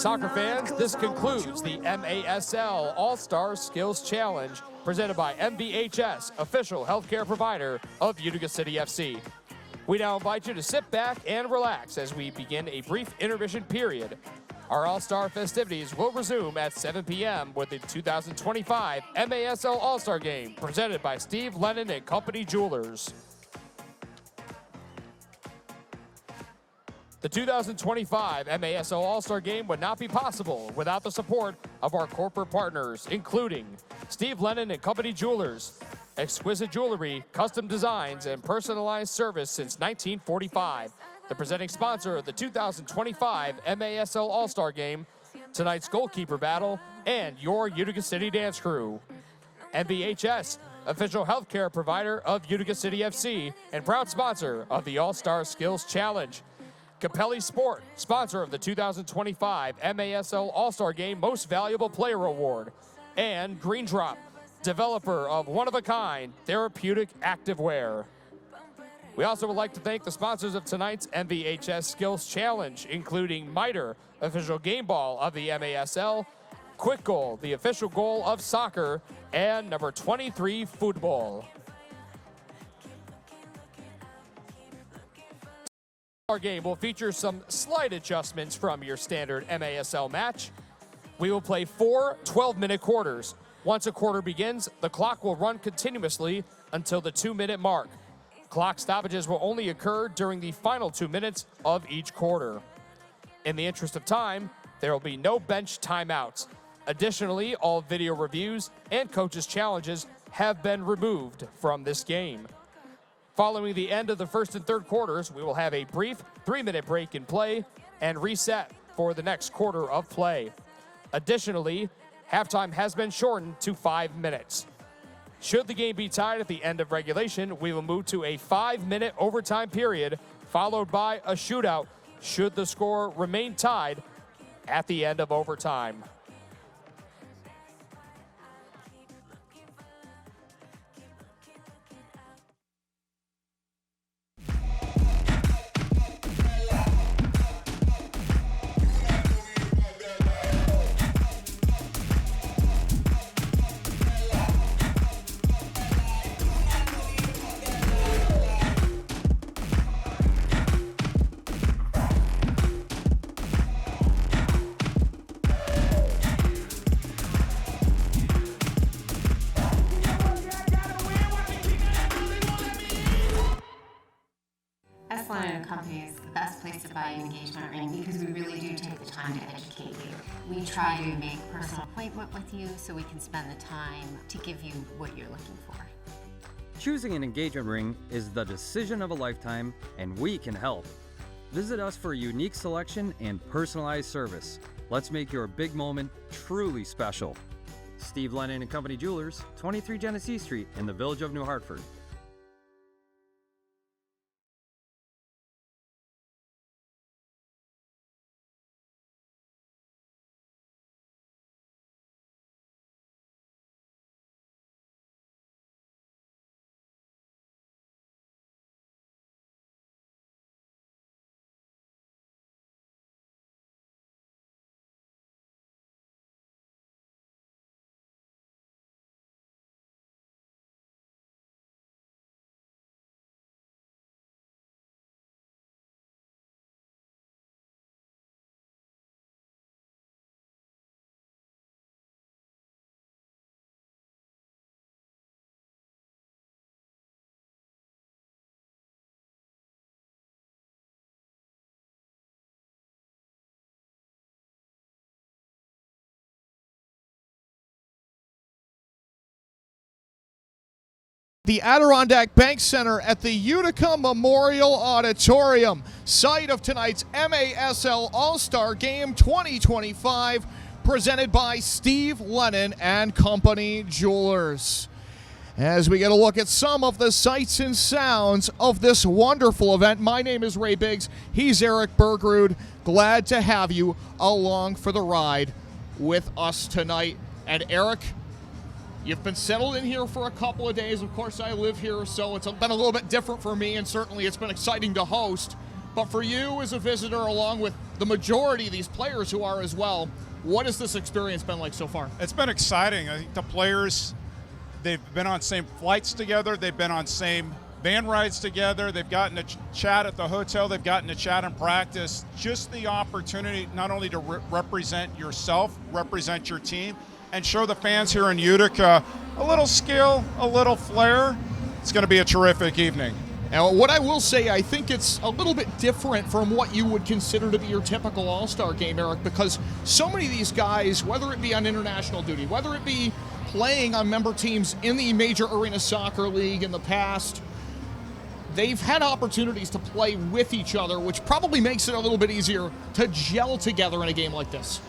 soccer fans, this concludes the MASL All-Star Skills Challenge presented by MVHS, official healthcare provider of Utica City FC. We now invite you to sit back and relax as we begin a brief intermission period. Our All-Star festivities will resume at 7 p.m. with the 2025 MASL All-Star Game presented by Steve Lennon and Company Jewelers. The 2025 MASL All-Star Game would not be possible without the support of our corporate partners, including Steve Lennon and Company Jewelers, exquisite jewelry, custom designs, and personalized service since 1945. The presenting sponsor of the 2025 MASL All-Star Game, tonight's goalkeeper battle, and your Utica City dance crew. MVHS, official healthcare provider of Utica City FC, and proud sponsor of the All-Star Skills Challenge. Capelli Sport, sponsor of the 2025 MASL All-Star Game Most Valuable Player Award. And Green Drop, developer of one-of-a-kind therapeutic activewear. We also would like to thank the sponsors of tonight's MVHS Skills Challenge, including Miter, official game ball of the MASL, Quick Goal, the official goal of soccer, and number 23 football. Our game will feature some slight adjustments from your standard MASL match. We will play 4 12-minute quarters. Once a quarter begins, the clock will run continuously until the 2-minute mark. Clock stoppages will only occur during the final 2 minutes of each quarter. In the interest of time, there will be no bench timeouts. Additionally, all video reviews and coaches' challenges have been removed from this game. Following the end of the first and third quarters, we will have a brief 3-minute break in play and reset for the next quarter of play. Additionally, halftime has been shortened to 5 minutes. Should the game be tied at the end of regulation, we will move to a 5-minute overtime period, followed by a shootout should the score remain tied at the end of overtime. Company is the best place to buy an engagement ring because we really do take the time to educate you. We try to make a personal appointment with you so we can spend the time to give you what you're looking for. Choosing an engagement ring is the decision of a lifetime, and we can help. Visit us for a unique selection and personalized service. Let's make your big moment truly special. Steve Lennon and Company Jewelers, 23 Genesee Street in the Village of New Hartford. The Adirondack Bank Center at the Utica Memorial Auditorium, site of tonight's MASL All-Star Game 2025, presented by Steve Lennon and Company Jewelers. As we get a look at some of the sights and sounds of this wonderful event, my name is Ray Biggs, he's Eric Bergrud. Glad to have you along for the ride with us tonight. And Eric, you've been settled in here for a couple of days. Of course, I live here, so it's been a little bit different for me, and certainly it's been exciting to host. But for you as a visitor, along with the majority of these players who are as well, what has this experience been like so far? It's been exciting. I think the players, they've been on same flights together. They've been on same van rides together. They've gotten to chat at the hotel. They've gotten to chat in practice. Just the opportunity not only to represent yourself, represent your team, and show the fans here in Utica a little skill, a little flair. It's going to be a terrific evening. And what I will say, I think it's a little bit different from what you would consider to be your typical All-Star game, Eric, because so many of these guys, whether it be on international duty, whether it be playing on member teams in the Major Arena Soccer League in the past, they've had opportunities to play with each other, which probably makes it a little bit easier to gel together in a game like this.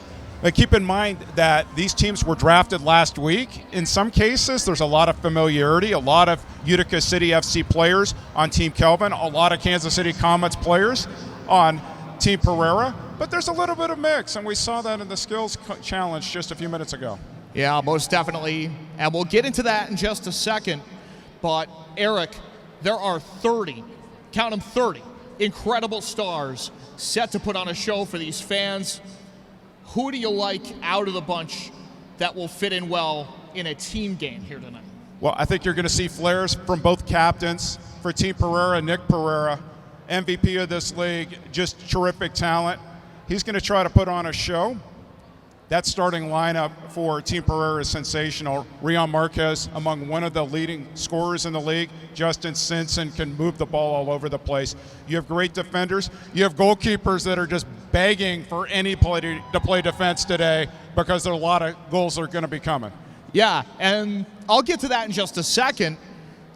But keep in mind that these teams were drafted last week. In some cases, there's a lot of familiarity, a lot of Utica City FC players on Team Kelvin, a lot of Kansas City Comets players on Team Perera, but there's a little bit of mix, and we saw that in the skills challenge just a few minutes ago. Yeah, most definitely, and we'll get into that in just a second, but Eric, there are 30, count them 30, incredible stars set to put on a show for these fans. Who do you like out of the bunch that will fit in well in a team game here tonight? Well, I think you're going to see flares from both captains. For Team Perera, Nick Perera, MVP of this league, just terrific talent. He's going to try to put on a show. That starting lineup for Team Perera is sensational. Rion Marquez, among one of the leading scorers in the league. Justin Simpson can move the ball all over the place. You have great defenders. You have goalkeepers that are just begging for any play to play defense today because there are a lot of goals that are going to be coming. Yeah, and I'll get to that in just a second,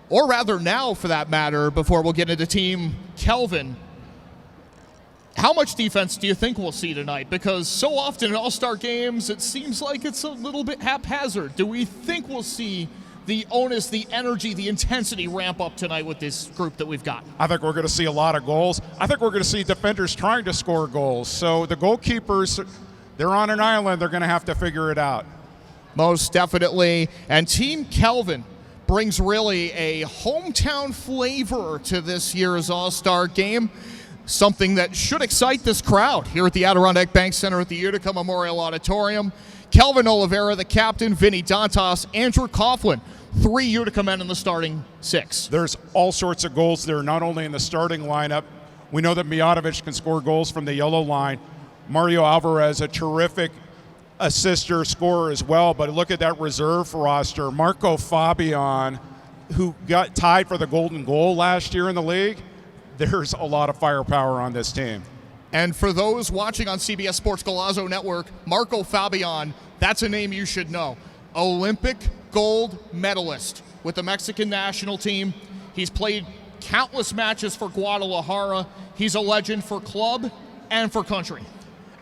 or rather now for that matter, before we'll get into Team Kelvin. How much defense do you think we'll see tonight? Because so often in All-Star games, it seems like it's a little bit haphazard. Do we think we'll see the onus, the energy, the intensity ramp up tonight with this group that we've got? I think we're going to see a lot of goals. I think we're going to see defenders trying to score goals. So the goalkeepers, they're on an island. They're going to have to figure it out. Most definitely. And Team Kelvin brings really a hometown flavor to this year's All-Star game. Something that should excite this crowd here at the Adirondack Bank Center at the Utica Memorial Auditorium. Kelvin Oliveira, the captain, Vinny Dantas, Andrew Coughlin, 3 Utica men in the starting 6. There's all sorts of goals there, not only in the starting lineup. We know that Mijatovic can score goals from the yellow line. Mario Alvarez, a terrific assister, scorer as well. But look at that reserve roster. Marco Fabian, who got tied for the golden goal last year in the league. There's a lot of firepower on this team. And for those watching on CBS Sports Golazo Network, Marco Fabian, that's a name you should know. Olympic gold medalist with the Mexican national team. He's played countless matches for Guadalajara. He's a legend for club and for country.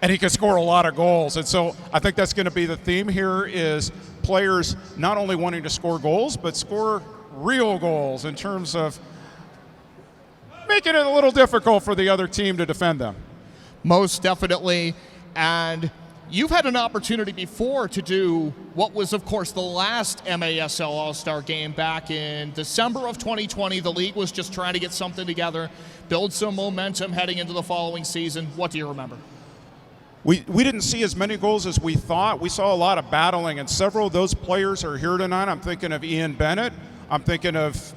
And he can score a lot of goals. And so I think that's going to be the theme here is players not only wanting to score goals, but score real goals in terms of making it a little difficult for the other team to defend them. Most definitely. And you've had an opportunity before to do what was, of course, the last MASL All-Star game back in December of 2020. The league was just trying to get something together, build some momentum heading into the following season. What do you remember? We didn't see as many goals as we thought. We saw a lot of battling, and several of those players are here tonight. I'm thinking of Ian Bennett. I'm thinking of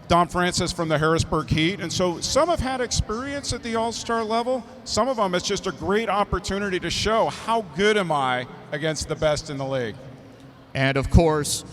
Don Francis from the Harrisburg Heat. And so some have had experience at the All-Star level. Some of them, it's just a great opportunity to show how good am I against the best in the league. And, of course,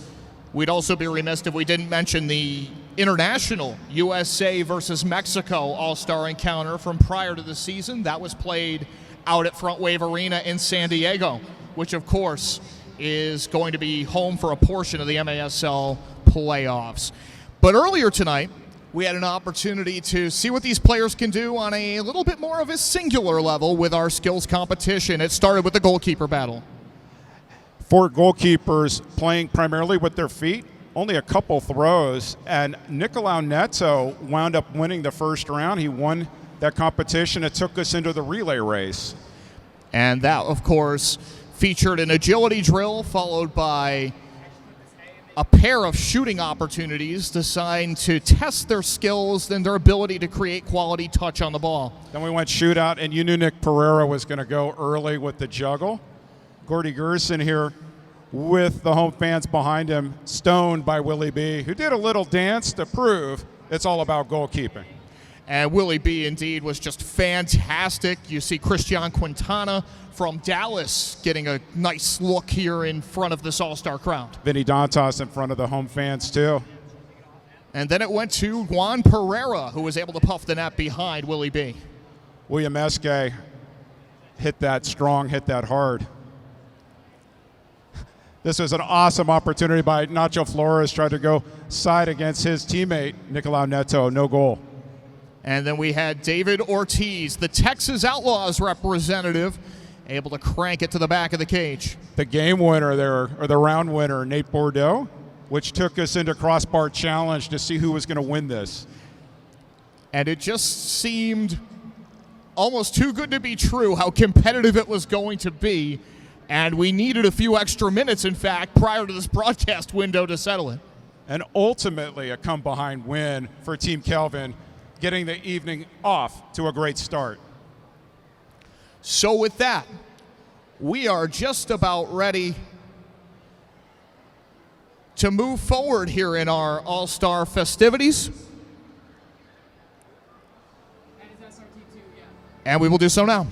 we'd also be remiss if we didn't mention the international USA versus Mexico All-Star encounter from prior to the season. That was played out at Front Wave Arena in San Diego, which, of course, is going to be home for a portion of the MASL playoffs. But earlier tonight, we had an opportunity to see what these players can do on a little bit more of a singular level with our skills competition. It started with the goalkeeper battle. 4 goalkeepers playing primarily with their feet, only a couple throws, and Nicolau Neto wound up winning the first round. He won that competition. It took us into the relay race. And that, of course, featured an agility drill followed by a pair of shooting opportunities designed to test their skills and their ability to create quality touch on the ball. Then we went shootout, and you knew Nick Perera was going to go early with the juggle. Gordy Gerson here with the home fans behind him, stoned by Willie B., who did a little dance to prove it's all about goalkeeping. And Willie B. indeed was just fantastic. You see Christian Quintana from Dallas getting a nice look here in front of this all-star crowd. Vinny Dantas in front of the home fans too. And then it went to Juan Perera, who was able to puff the net behind Willie B. William Eske hit that strong, hit that hard. This was an awesome opportunity by Nacho Flores, tried to go side against his teammate, Nicolau Neto, no goal. And then we had David Ortiz, the Texas Outlaws representative, able to crank it to the back of the cage. The game winner there, or the round winner, Nate Bordeaux, which took us into crossbar challenge to see who was going to win this. And it just seemed almost too good to be true how competitive it was going to be. And we needed a few extra minutes, in fact, prior to this broadcast window to settle it. And ultimately a come-behind win for Team Kelvin, getting the evening off to a great start. So with that, we are just about ready to move forward here in our All-Star festivities. And we will do so now.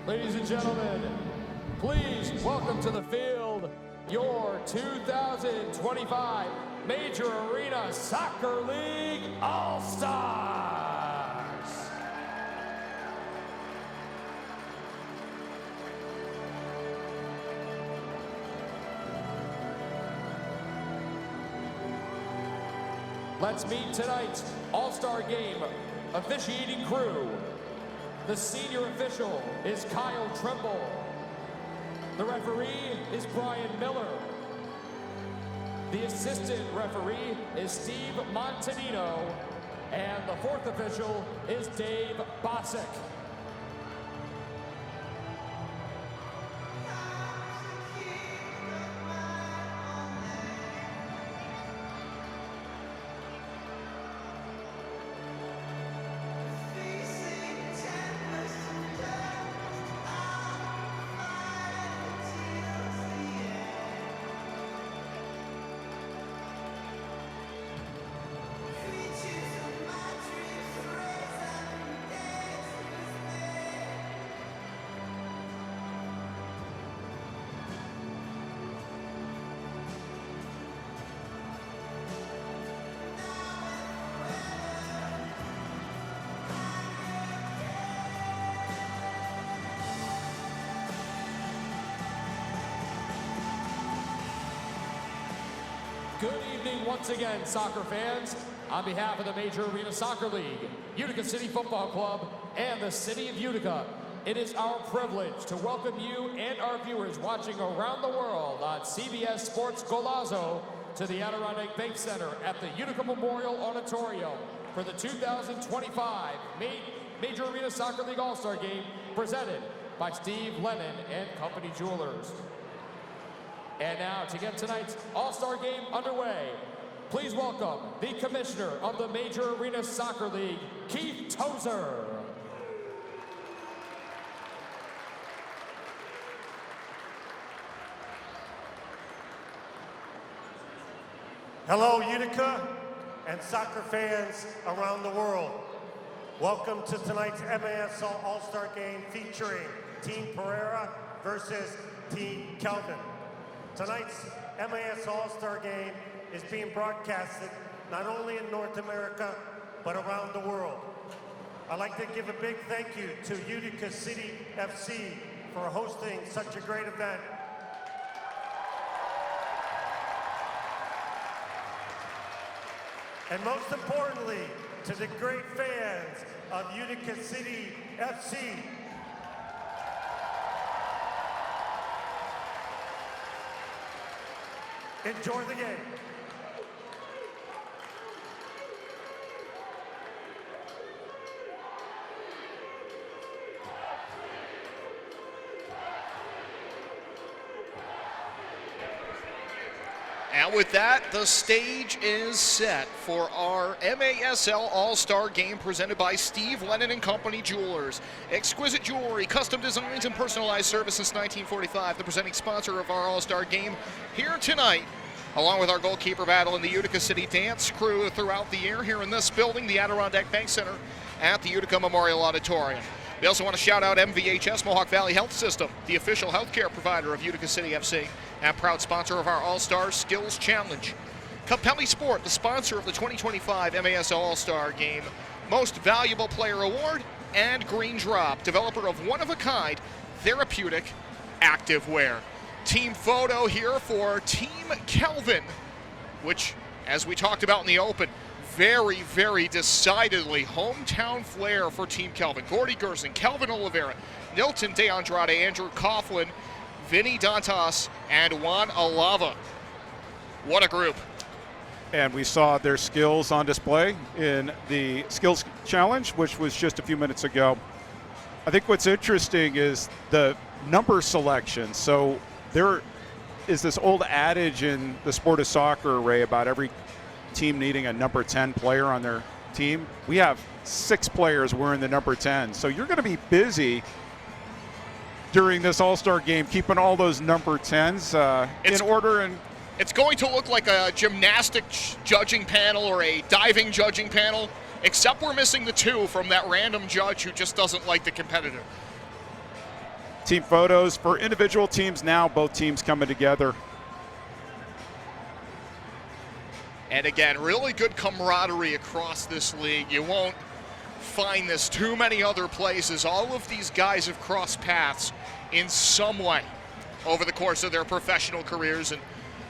Ladies and gentlemen, please welcome to the field your 2025 Major Arena Soccer League All-Stars. Let's meet tonight's All-Star Game officiating crew. The senior official is Kyle Trimble. The referee is Brian Miller. The assistant referee is Steve Montanino. And the fourth official is Dave Bosick. Good evening once again, soccer fans. On behalf of the Major Arena Soccer League, Utica City Football Club, and the City of Utica, it is our privilege to welcome you and our viewers watching around the world on CBS Sports Golazo to the Adirondack Bank Center at the Utica Memorial Auditorium for the 2025 Major Arena Soccer League All-Star Game presented by Steve Lennon and Company Jewelers. And now, to get tonight's All-Star Game underway, please welcome the Commissioner of the Major Arena Soccer League, Keith Tozer. Hello, Utica and soccer fans around the world. Welcome to tonight's MASL All-Star Game featuring Team Perera versus Team Kelvin. Tonight's MAS All-Star Game is being broadcasted not only in North America, but around the world. I'd like to give a big thank you to Utica City FC for hosting such a great event. And most importantly, to the great fans of Utica City FC. Enjoy the game. And with that, the stage is set for our MASL All-Star Game presented by Steve Lennon and Company Jewelers. Exquisite jewelry, custom designs, and personalized service since 1945. The presenting sponsor of our All-Star Game here tonight, along with our goalkeeper battle in the Utica City Dance crew throughout the year here in this building, the Adirondack Bank Center at the Utica Memorial Auditorium. We also want to shout out MVHS, Mohawk Valley Health System, the official healthcare provider of Utica City FC, and proud sponsor of our All-Star Skills Challenge. Capelli Sport, the sponsor of the 2025 MASL All-Star Game, Most Valuable Player Award, and Green Drop, developer of one-of-a-kind therapeutic activewear. Team photo here for Team Kelvin, which, as we talked about in the open, very, very decidedly hometown flair for Team Kelvin. Gordy Gerson, Kelvin Oliveira, Nilton De Andrade, Andrew Coughlin, Vinny Dantas, and Juan Alava. What a group. And we saw their skills on display in the Skills Challenge, which was just a few minutes ago. I think what's interesting is the number selection. So there is this old adage in the sport of soccer, Ray, about every team needing a number 10 player on their team. We have 6 players wearing the number 10. So you're going to be busy during this All-Star Game keeping all those number 10s in order. And it's going to look like a gymnastics judging panel or a diving judging panel, except we're missing the 2 from that random judge who just doesn't like the competitor. Team photos for individual teams now, both teams coming together. And again, really good camaraderie across this league. You won't find this too many other places. All of these guys have crossed paths in some way over the course of their professional careers. And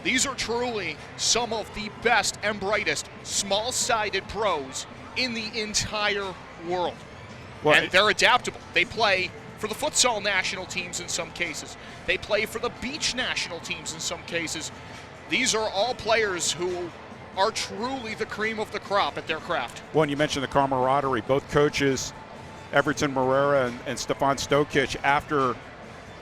these are truly some of the best and brightest small-sided pros in the entire world. Well, and they're adaptable. They play for the futsal national teams in some cases. They play for the beach national teams in some cases. These are all players who are truly the cream of the crop at their craft. Well, and you mentioned the camaraderie. Both coaches, Everton Morera and Stefan Stokic, after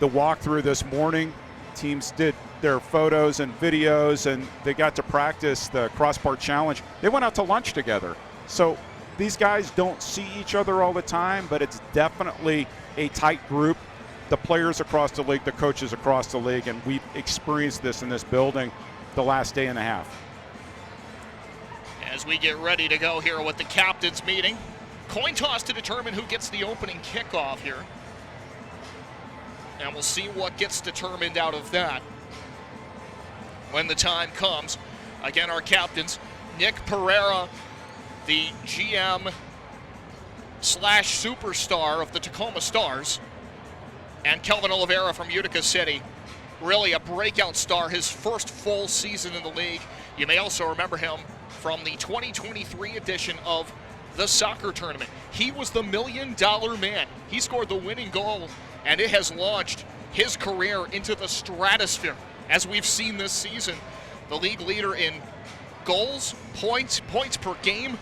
the walkthrough this morning, teams did their photos and videos, and they got to practice the crossbar challenge. They went out to lunch together. So these guys don't see each other all the time, but it's definitely a tight group. The players across the league, the coaches across the league, and we've experienced this in this building the last day and a half. As we get ready to go here with the captains meeting, coin toss to determine who gets the opening kickoff here. And we'll see what gets determined out of that when the time comes. Again, our captains, Nick Perera, the GM / superstar of the Tacoma Stars, and Kelvin Oliveira from Utica City. Really a breakout star, his first full season in the league. You may also remember him from the 2023 edition of the soccer tournament. He was the $1 million man. He scored the winning goal, and it has launched his career into the stratosphere. As we've seen this season, the league leader in goals, points per game.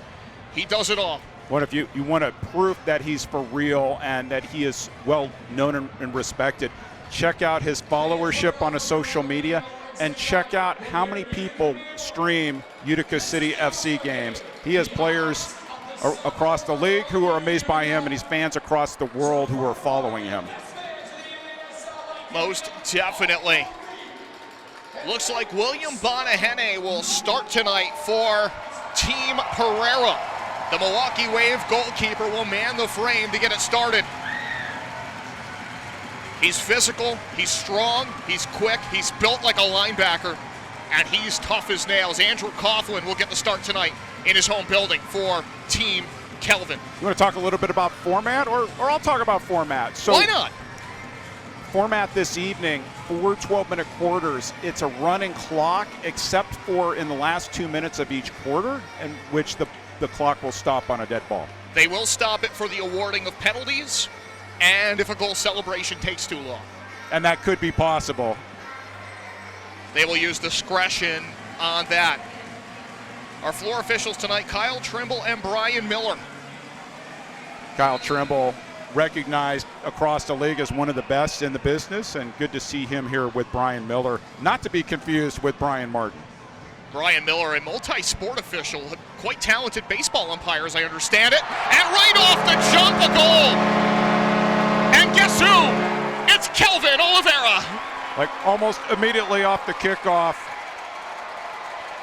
He does it all. Well, if you want to prove that he's for real and that he is well known and respected, check out his followership on his social media and check out how many people stream Utica City FC games. He has players across the league who are amazed by him, and he's fans across the world who are following him. Most definitely. Looks like William Bonahene will start tonight for Team Perera. The Milwaukee Wave goalkeeper will man the frame to get it started. He's physical, he's strong, he's quick, he's built like a linebacker, and he's tough as nails. Andrew Coughlin will get the start tonight in his home building for Team Kelvin. You want to talk a little bit about format, or I'll talk about format. So why not? Format this evening, 4 12-minute quarters. It's a running clock, except for in the last 2 minutes of each quarter, in which the clock will stop on a dead ball. They will stop it for the awarding of penalties, and if a goal celebration takes too long. And that could be possible. They will use discretion on that. Our floor officials tonight, Kyle Trimble and Brian Miller. Kyle Trimble, recognized across the league as one of the best in the business, and good to see him here with Brian Miller, not to be confused with Brian Martin. Brian Miller, a multi-sport official, quite talented baseball umpire, as I understand it. And right off the jump, a goal! And guess who? It's Kelvin Oliveira. Like almost immediately off the kickoff,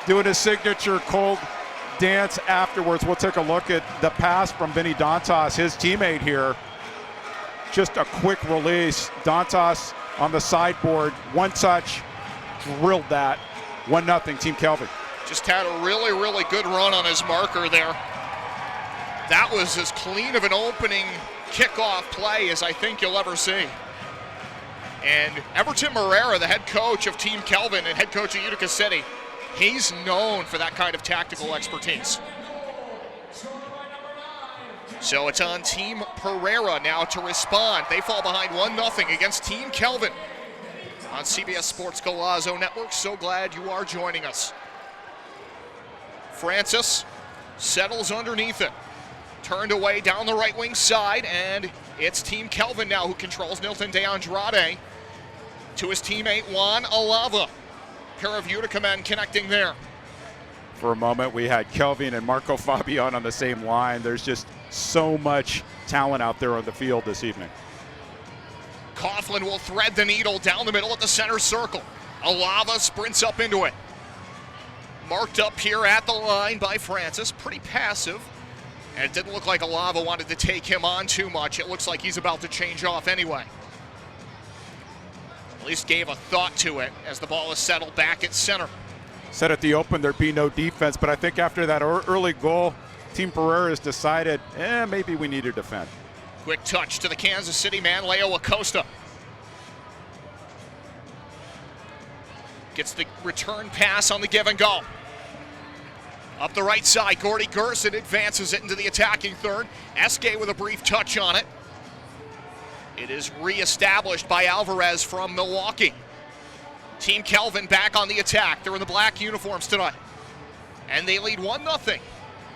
doing his signature cold dance afterwards. We'll take a look at the pass from Vinny Dantas, his teammate here. Just a quick release. Dantas on the sideboard, one touch, drilled that. 1-0 Team Kelvin. Just had a really, really good run on his marker there. That was as clean of an opening kickoff play as I think you'll ever see. And Everton Perera, the head coach of Team Kelvin and head coach of Utica City, he's known for that kind of tactical expertise. So it's on Team Perera now to respond. They fall behind 1-0 against Team Kelvin on CBS Sports Golazo Network. So glad you are joining us. Francis settles underneath it. Turned away down the right wing side, and it's Team Kelvin now who controls. Nilton De Andrade to his teammate Juan Alava. Pair of Utica men connecting there. For a moment, we had Kelvin and Marco Fabian on the same line. There's just so much talent out there on the field this evening. Coughlin will thread the needle down the middle at the center circle. Alava sprints up into it. Marked up here at the line by Francis. Pretty passive. And it didn't look like Alava wanted to take him on too much. It looks like he's about to change off anyway. At least gave a thought to it as the ball is settled back at center. Said at the open there'd be no defense, but I think after that early goal, Team Perera has decided, maybe we need to defend. Quick touch to the Kansas City man, Leo Acosta. Gets the return pass on the give and go. Up the right side, Gordy Gerson advances it into the attacking third. Esque with a brief touch on it. It is reestablished by Alvarez from Milwaukee. Team Kelvin back on the attack. They're in the black uniforms tonight. And they lead 1-0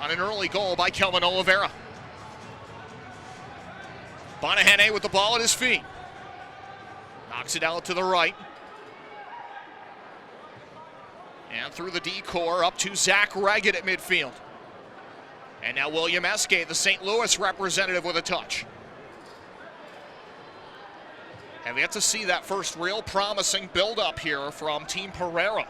on an early goal by Kelvin Oliveira. Bonahene with the ball at his feet. Knocks it out to the right. And through the D-core up to Zach Reggett at midfield. And now William Esque, the St. Louis representative, with a touch. Have yet to see that first real promising build-up here from Team Perera.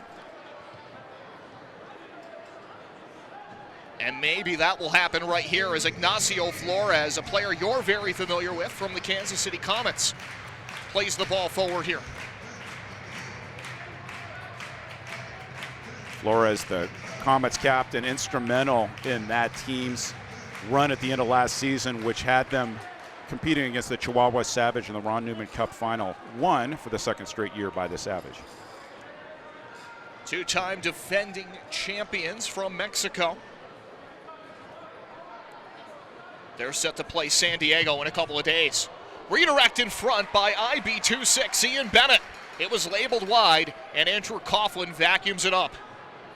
And maybe that will happen right here as Ignacio Flores, a player you're very familiar with from the Kansas City Comets, plays the ball forward here. Flores, the Comets captain, instrumental in that team's run at the end of last season, which had them competing against the Chihuahua Savage in the Ron Newman Cup final, won for the second straight year by the Savage. Two-time defending champions from Mexico. They're set to play San Diego in a couple of days. Redirect in front by IB26, Ian Bennett. It was labeled wide, and Andrew Coughlin vacuums it up.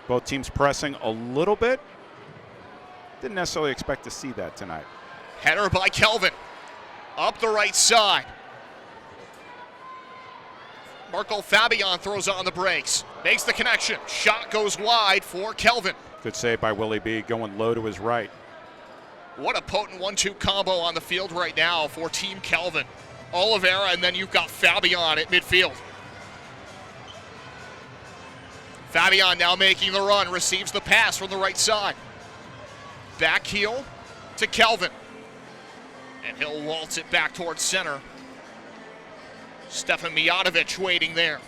Both teams pressing a little bit. Didn't necessarily expect to see that tonight. Header by Kelvin. Up the right side. Marco Fabian throws on the brakes. Makes the connection. Shot goes wide for Kelvin. Good save by Willie B, going low to his right. What a potent 1-2 combo on the field right now for Team Kelvin. Oliveira, and then you've got Fabian at midfield. Fabian now making the run, receives the pass from the right side. Back heel to Kelvin. And he'll waltz it back towards center. Stefan Mijatovic waiting there.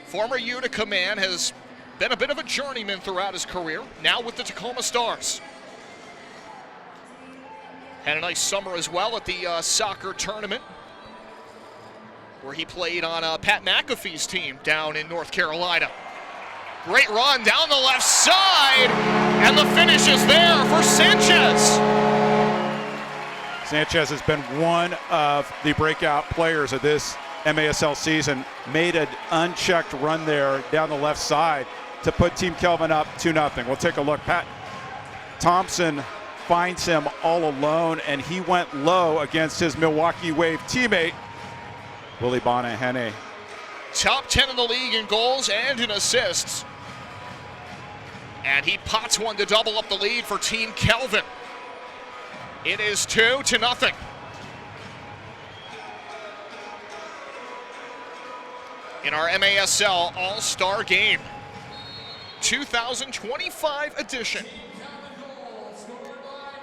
Former Utica man, has been a bit of a journeyman throughout his career, now with the Tacoma Stars. Had a nice summer as well at the soccer tournament, where he played on Pat McAfee's team down in North Carolina. Great run down the left side, and the finish is there for Sanchez. Sanchez has been one of the breakout players of this MASL season. Made an unchecked run there down the left side to put Team Kelvin up 2-0. We'll take a look. Pat Thompson finds him all alone, and he went low against his Milwaukee Wave teammate, Willie Bonahene. Top 10 in the league in goals and in assists. And he pots one to double up the lead for Team Kelvin. It is 2-0. In our MASL All-Star Game 2025 edition.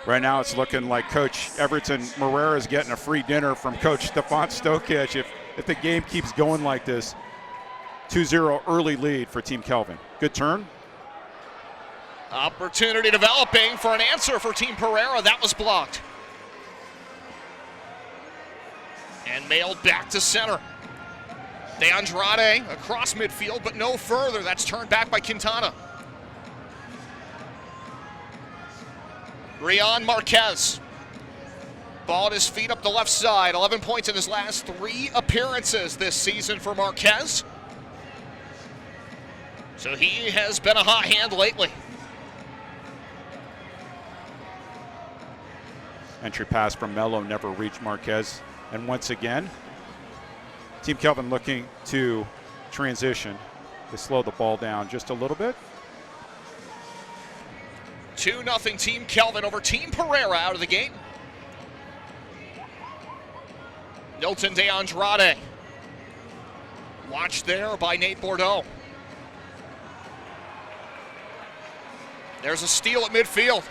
Right now it's looking like Coach Everton Morera is getting a free dinner from Coach Stefan Stokic if the game keeps going like this. 2-0 early lead for Team Kelvin. Good turn. Opportunity developing for an answer for Team Perera. That was blocked. And mailed back to center. Andrade across midfield, but no further. That's turned back by Quintana. Rion Marquez. Ball at his feet up the left side. 11 points in his last 3 appearances this season for Marquez. So he has been a hot hand lately. Entry pass from Mello never reached Marquez. And once again, Team Kelvin looking to transition. They slow the ball down just a little bit. 2-0 Team Kelvin over Team Perera out of the game. Nilton de Andrade. Watched there by Nate Bordeaux. There's a steal at midfield.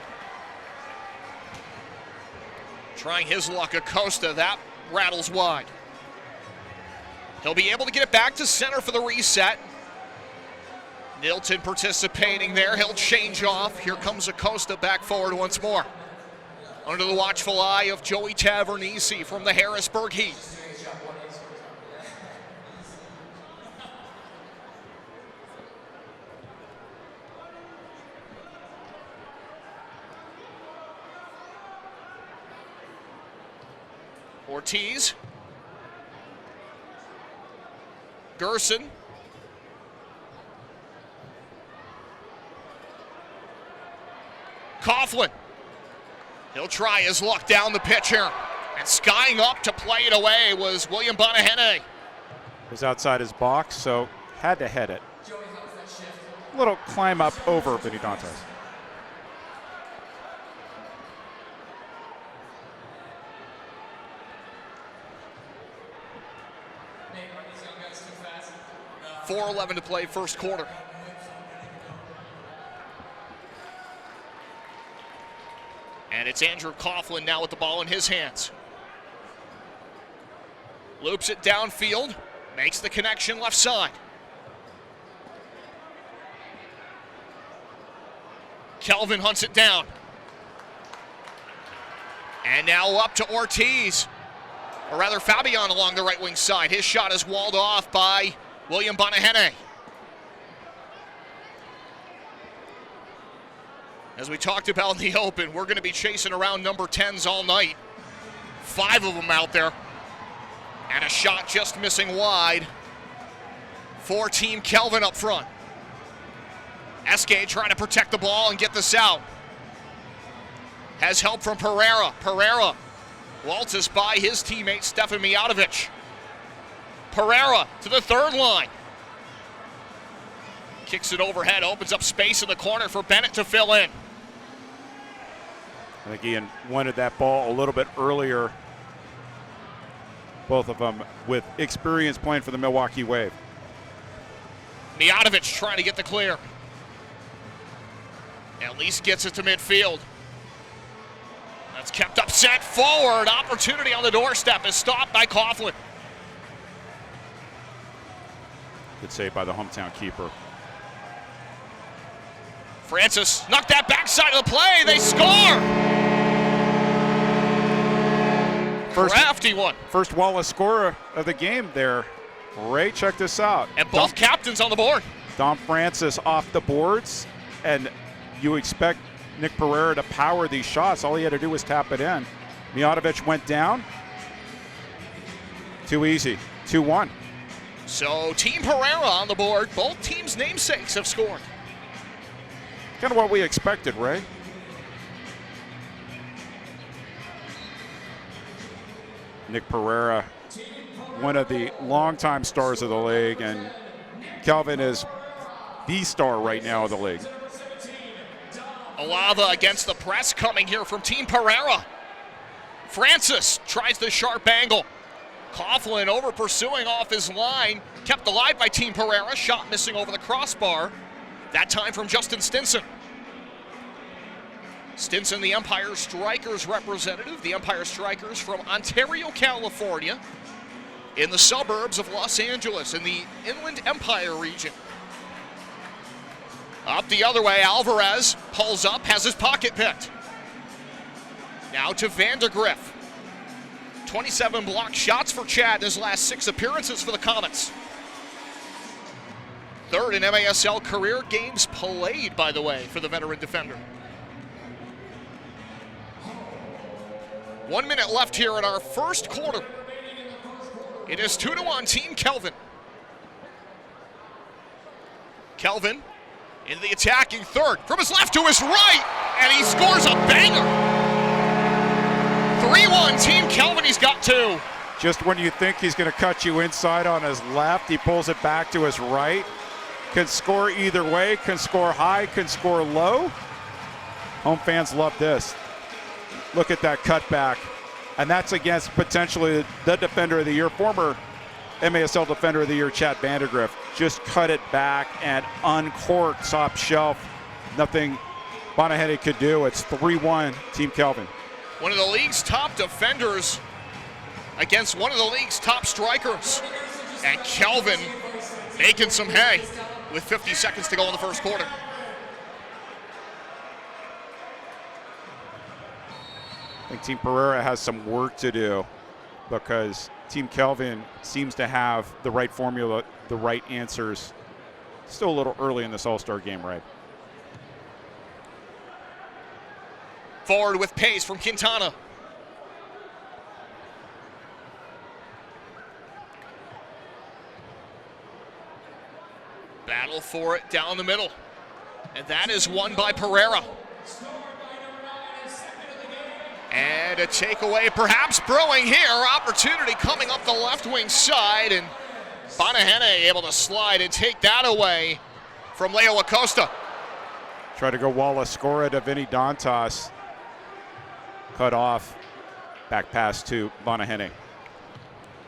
Trying his luck, Acosta. That rattles wide. He'll be able to get it back to center for the reset. Nilton participating there. He'll change off. Here comes Acosta back forward once more. Under the watchful eye of Joey Tavernisi from the Harrisburg Heat. Ortiz. Gerson. Coughlin. He'll try his luck down the pitch here. And skying up to play it away was William Bonahene. Was outside his box, so had to head it. A little climb up over Vinny Dantes. .4:11 to play first quarter. And it's Andrew Coughlin now with the ball in his hands. Loops it downfield, makes the connection left side. Kelvin hunts it down. And now up to Ortiz, or rather Fabian along the right wing side. His shot is walled off by William Bonahene. As we talked about in the open, we're going to be chasing around number 10s all night. 5 of them out there. And a shot just missing wide for Team Kelvin up front. Esque trying to protect the ball and get this out. Has help from Perera. Perera waltzes by his teammate Stefan Mijatovic. Perera to the third line. Kicks it overhead, opens up space in the corner for Bennett to fill in. I think Ian wanted that ball a little bit earlier. Both of them with experience playing for the Milwaukee Wave. Mijatovic trying to get the clear. At least gets it to midfield. That's kept up, set forward. Opportunity on the doorstep is stopped by Coughlin. Good save by the hometown keeper. Francis knocked that backside of the play. They score! Crafty one. First Wallace scorer of the game there. Ray, check this out. And both captains on the board. Dom Francis off the boards, and you expect Nick Perera to power these shots. All he had to do was tap it in. Mijatovic went down. Too easy. 2-1. So Team Perera on the board. Both teams' namesakes have scored. Kind of what we expected, Ray. Nick Perera, one of the longtime stars of the league, and Kelvin is the star right now of the league. Alava against the press coming here from Team Perera. Francis tries the sharp angle. Coughlin over pursuing off his line. Kept alive by Team Perera. Shot missing over the crossbar. That time from Justin Stinson. Stinson, the Empire Strikers representative. The Empire Strikers from Ontario, California, in the suburbs of Los Angeles, in the Inland Empire region. Up the other way, Alvarez pulls up, has his pocket picked. Now to Vandergriff. 27 blocked shots for Chad in his last 6 appearances for the Comets. Third in MASL career games played, by the way, for the veteran defender. 1 minute left here in our first quarter. It is 2-1 Team Kelvin. Kelvin in the attacking third. From his left to his right, and he scores a banger. 3-1 Team Kelvin, he's got 2. Just when you think he's going to cut you inside on his left, he pulls it back to his right. Can score either way, can score high, can score low. Home fans love this. Look at that cutback. And that's against potentially the Defender of the Year, former MASL Defender of the Year, Chad Vandergriff. Just cut it back and uncorked top shelf. Nothing Bonahede could do. It's 3-1 Team Kelvin. One of the league's top defenders against one of the league's top strikers. And Kelvin making some hay with 50 seconds to go in the first quarter. I think Team Perera has some work to do because Team Kelvin seems to have the right formula, the right answers. Still a little early in this All-Star game, right? Forward with pace from Quintana. Battle for it down the middle. And that is won by Perera. And a takeaway perhaps brewing here. Opportunity coming up the left wing side, and Bonahede able to slide and take that away from Leo Acosta. Try to go Wallace, score it to Vinny Dantas. Cut off. Back pass to Bonahede.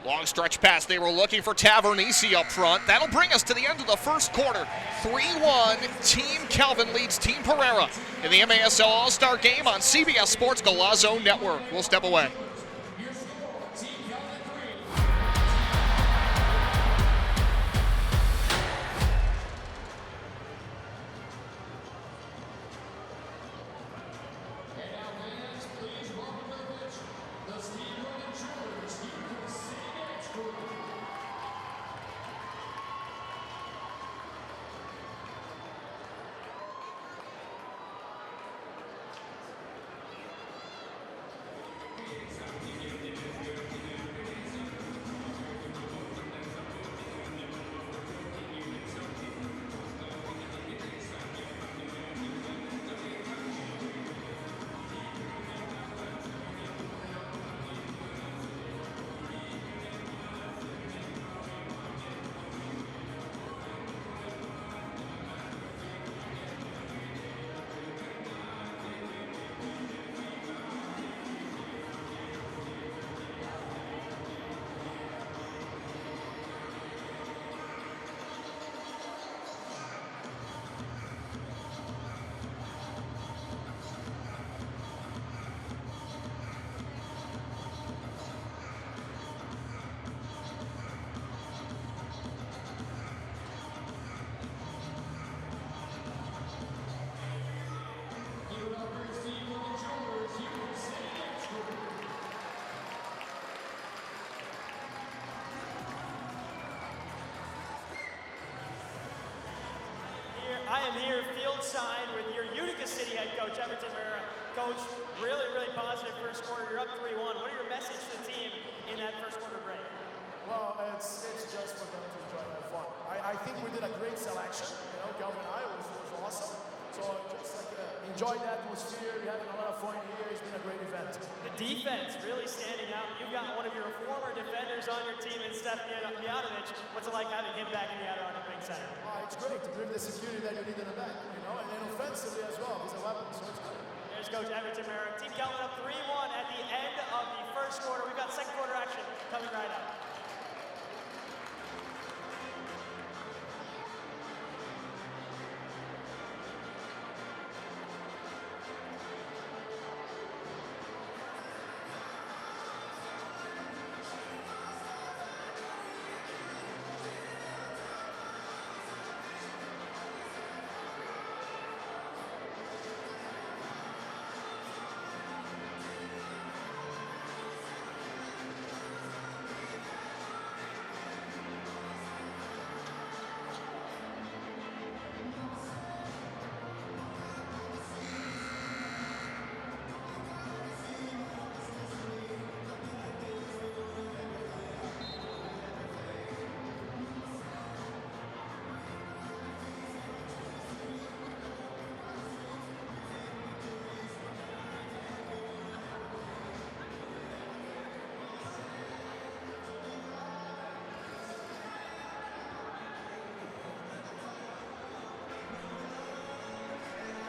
Long stretch pass. They were looking for Tavernisi up front. That'll bring us to the end of the first quarter. 3-1. Team Kelvin leads Team Perera in the MASL All-Star Game on CBS Sports Golazo Network. We'll step away. I am here field-side with your Utica City head coach, Everton Perera. Coach, really, really positive first quarter. You're up 3-1. What are your message to the team in that first quarter break? Well, it's just for them to enjoy that fun. I think we did a great selection. You know, Kelvin and I was awesome. So just enjoy the atmosphere. We're having a lot of fun here. It's been a great event. The defense really standing out. You've got one of your former defenders on your team in Stefan Mijatovic. What's it like having him back in the Adirondack Bank Center? It's great to bring the security that you need in the back, and then offensively as well. He's a weapon, so it's good. There's Coach Team Perera. Team Kelvin up 3-1 at the end of the first quarter. We've got second quarter action coming right up.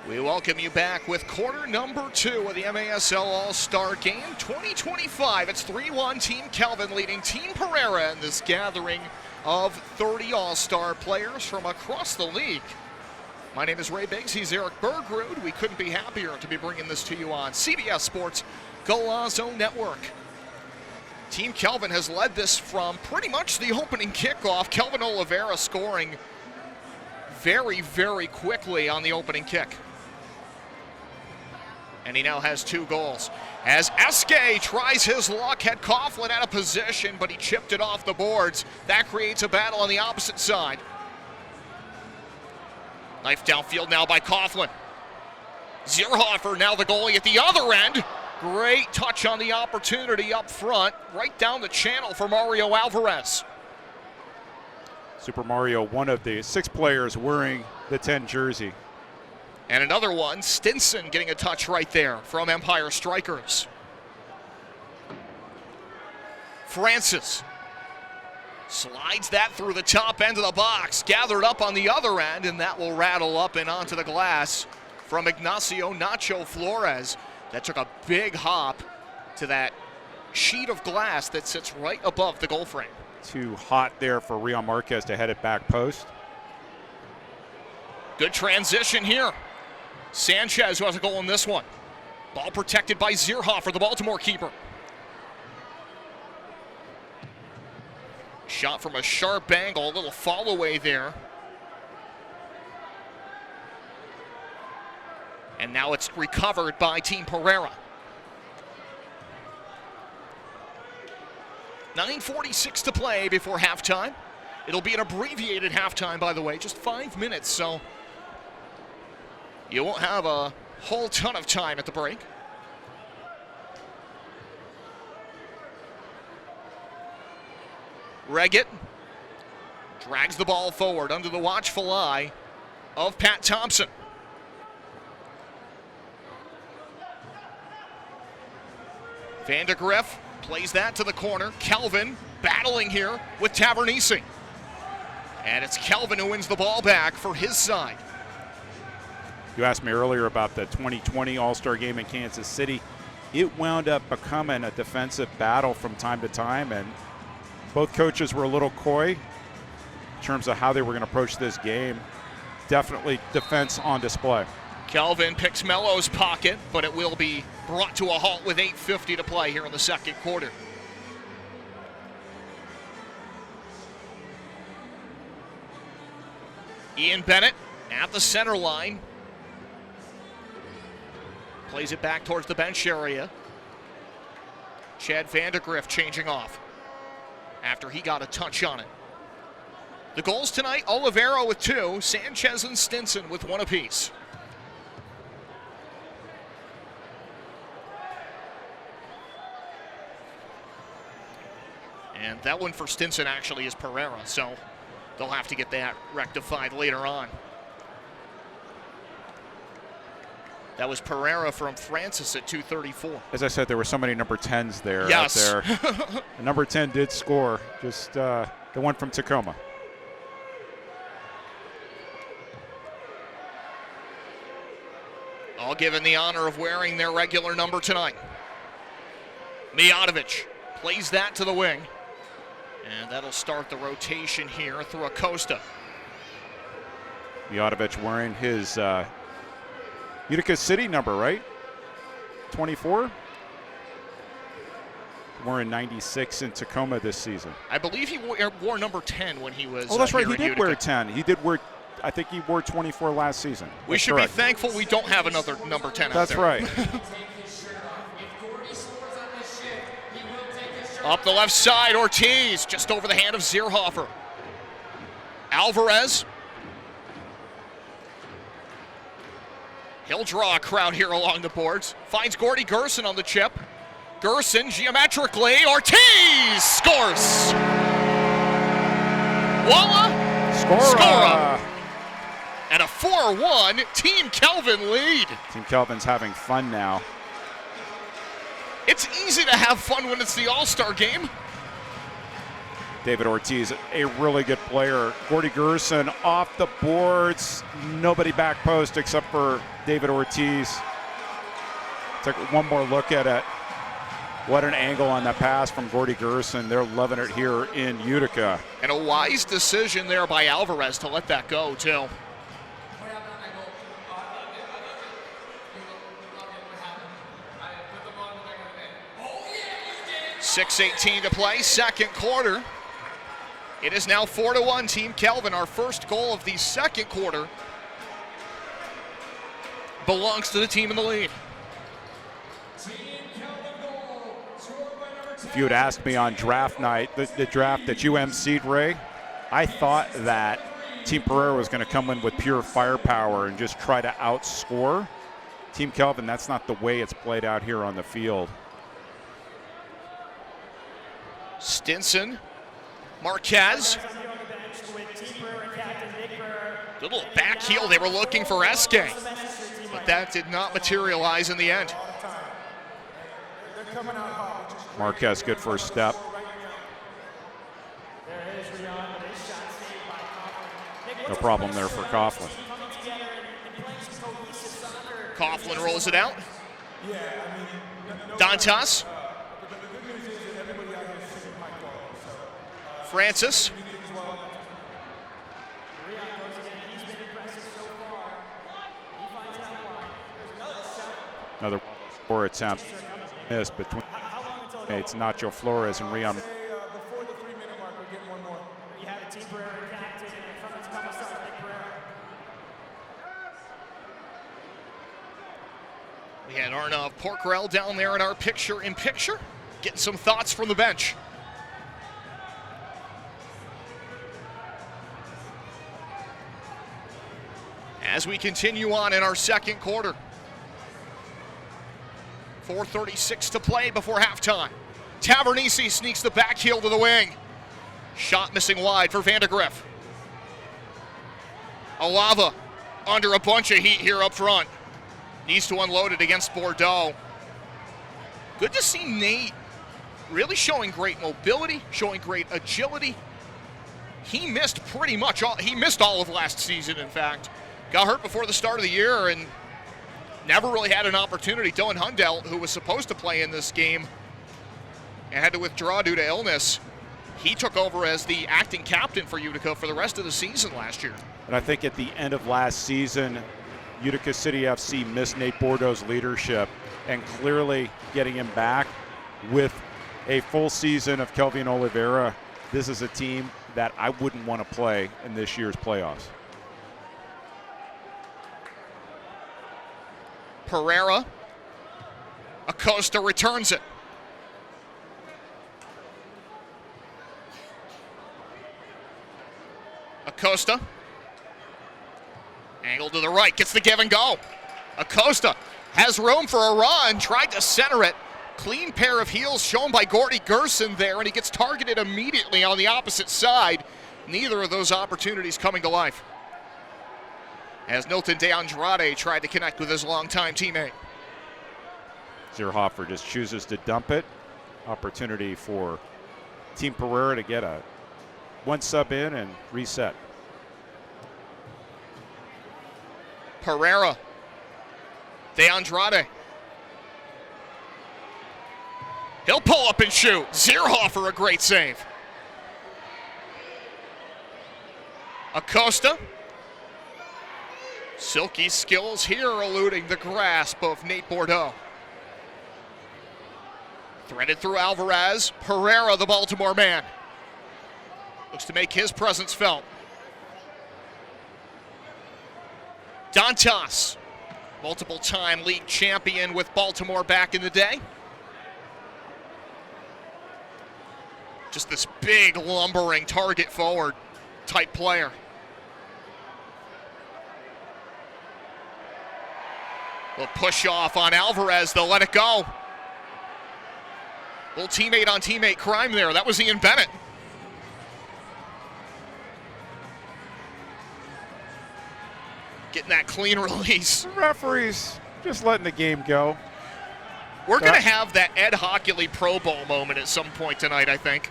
We welcome you back with quarter number 2 of the MASL All-Star Game 2025. It's 3-1 Team Kelvin leading Team Perera in this gathering of 30 All-Star players from across the league. My name is Ray Biggs. He's Eric Bergrud. We couldn't be happier to be bringing this to you on CBS Sports Golazo Network. Team Kelvin has led this from pretty much the opening kickoff. Kelvin Oliveira scoring very, very quickly on the opening kick. And he now has 2 goals. As Eske tries his luck, had Coughlin out of position, but he chipped it off the boards. That creates a battle on the opposite side. Knife downfield now by Coughlin. Zierhofer now the goalie at the other end. Great touch on the opportunity up front, right down the channel for Mario Alvarez. Super Mario, one of the 6 players wearing the 10 jersey. And another one, Stinson getting a touch right there from Empire Strikers. Francis slides that through the top end of the box, gathered up on the other end, and that will rattle up and onto the glass from Ignacio Nacho Flores. That took a big hop to that sheet of glass that sits right above the goal frame. Too hot there for Rion Marquez to head it back post. Good transition here. Sanchez, who has a goal in this one. Ball protected by Zierhofer, the Baltimore keeper. Shot from a sharp angle, a little fall away there. And now it's recovered by Team Perera. 9:46 to play before halftime. It'll be an abbreviated halftime, by the way, just 5 minutes, so you won't have a whole ton of time at the break. Reggett drags the ball forward under the watchful eye of Pat Thompson. Vandegrift plays that to the corner. Kelvin battling here with Tavernisi. And it's Kelvin who wins the ball back for his side. You asked me earlier about the 2020 All-Star Game in Kansas City. It wound up becoming a defensive battle from time to time, and both coaches were a little coy in terms of how they were going to approach this game. Definitely defense on display. Kelvin picks Mello's pocket, but it will be brought to a halt with 8:50 to play here in the second quarter. Ian Bennett at the center line. Plays it back towards the bench area. Chad Vandegrift changing off after he got a touch on it. The goals tonight, Oliveira with 2, Sanchez and Stinson with 1 apiece. And that one for Stinson actually is Perera, so they'll have to get that rectified later on. That was Perera from Francis at 234. As I said, there were so many number 10s there. Yes. Out there. The number 10 did score, just the one from Tacoma. All given the honor of wearing their regular number tonight. Mijatovic plays that to the wing. And that'll start the rotation here through Acosta. Mijatovic wearing his Utica City number, right? 24? Wearing 96 in Tacoma this season. I believe he wore number 10 when he was. Oh, that's right. He here in did Utica. wear 10. He did wear. I think he wore 24 last season. We should be thankful we don't have another number 10 That's out there. right. Up the left side, Ortiz, just over the hand of Zierhofer. Alvarez. He'll draw a crowd here along the boards. Finds Gordy Gerson on the chip. Gerson, geometrically, Ortiz scores! Voila! Scora! And a 4-1 Team Kelvin lead. Team Kelvin's having fun now. It's easy to have fun when it's the All-Star game. David Ortiz, a really good player. Gordy Gerson off the boards. Nobody back post except for David Ortiz. Take one more look at it. What an angle on that pass from Gordy Gerson. They're loving it here in Utica. And a wise decision there by Alvarez to let that go, too. 6:18 to play, second quarter. It is now 4-1 Team Kelvin. Our first goal of the second quarter belongs to the team in the lead. If you had asked me on draft night, the draft that you emceed, Ray, I thought that Team Perera was going to come in with pure firepower and just try to outscore Team Kelvin. That's not the way it's played out here on the field. Stinson, Marquez. Good little back heel. They were looking for Eske, but that did not materialize in the end. Marquez, good first step. No problem there for Coughlin. Coughlin rolls it out. Dantas. Francis. Another score attempt missed between it's Nacho Flores and Rion. Before the 3-minute mark, we're getting one more. You have a Team Perera captain from its Tacoma star, Nick Perera. We had Arnav Porkrell down there in our picture-in-picture, getting some thoughts from the bench. As we continue on in our second quarter. 4:36 to play before halftime. Tavernisi sneaks the back heel to the wing. Shot missing wide for Vandegrift. Alava under a bunch of heat here up front. Needs to unload it against Bordeaux. Good to see Nate really showing great mobility, showing great agility. He missed pretty much all, he missed all of last season, in fact. Got hurt before the start of the year and never really had an opportunity. Dylan Hundell, who was supposed to play in this game and had to withdraw due to illness, he took over as the acting captain for Utica for the rest of the season last year. And I think at the end of last season, Utica City FC missed Nate Bordeaux's leadership, and clearly getting him back with a full season of Kelvin Oliveira, this is a team that I wouldn't want to play in this year's playoffs. Perera. Acosta returns it. Acosta. Angle to the right, gets the give and go. Acosta has room for a run, tried to center it. Clean pair of heels shown by Gordy Gerson there, and he gets targeted immediately on the opposite side. Neither of those opportunities coming to life. as Nilton De Andrade tried to connect with his longtime teammate. Zierhofer just chooses to dump it. Opportunity for Team Perera to get a one sub in and reset. Perera. De Andrade. He'll pull up and shoot. Zierhofer, a great save. Acosta. Silky skills here, eluding the grasp of Nate Bordeaux. Threaded through Alvarez. Perera, the Baltimore man, looks to make his presence felt. Dantas, multiple-time league champion with Baltimore back in the day. Just this big, lumbering target forward type player. They'll push off on Alvarez. They'll let it go. Little teammate on teammate crime there. That was Ian Bennett. Getting that clean release. The referees just letting the game go. We're going to have that Ed Hockley Pro Bowl moment at some point tonight, I think,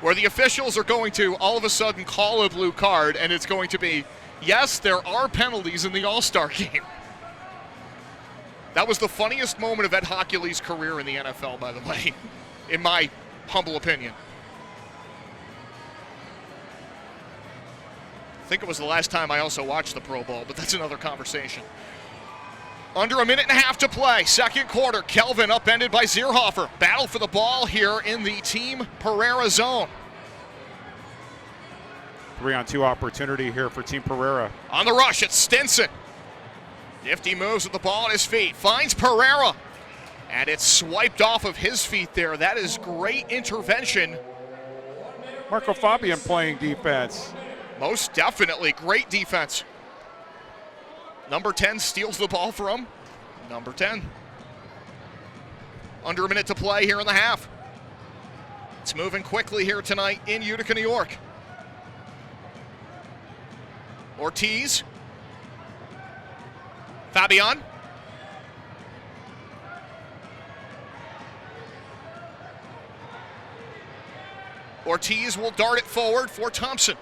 where the officials are going to all of a sudden call a blue card, and it's going to be, yes, there are penalties in the All-Star game. That was the funniest moment of Ed Hockley's career in the NFL, by the way, in my humble opinion. I think it was the last time I also watched the Pro Bowl, but that's another conversation. Under a minute and a half to play, second quarter. Kelvin upended by Zierhofer. Battle for the ball here in the Team Perera zone. 3-on-2 opportunity here for Team Perera. On the rush, it's Stinson. Nifty moves with the ball at his feet. Finds Perera. And it's swiped off of his feet there. That is great intervention. Marco Fabian playing defense. Most definitely great defense. Number 10 steals the ball from number 10. Under a minute to play here in the half. It's moving quickly here tonight in Utica, New York. Ortiz. Fabian. Ortiz will dart it forward for Thompson.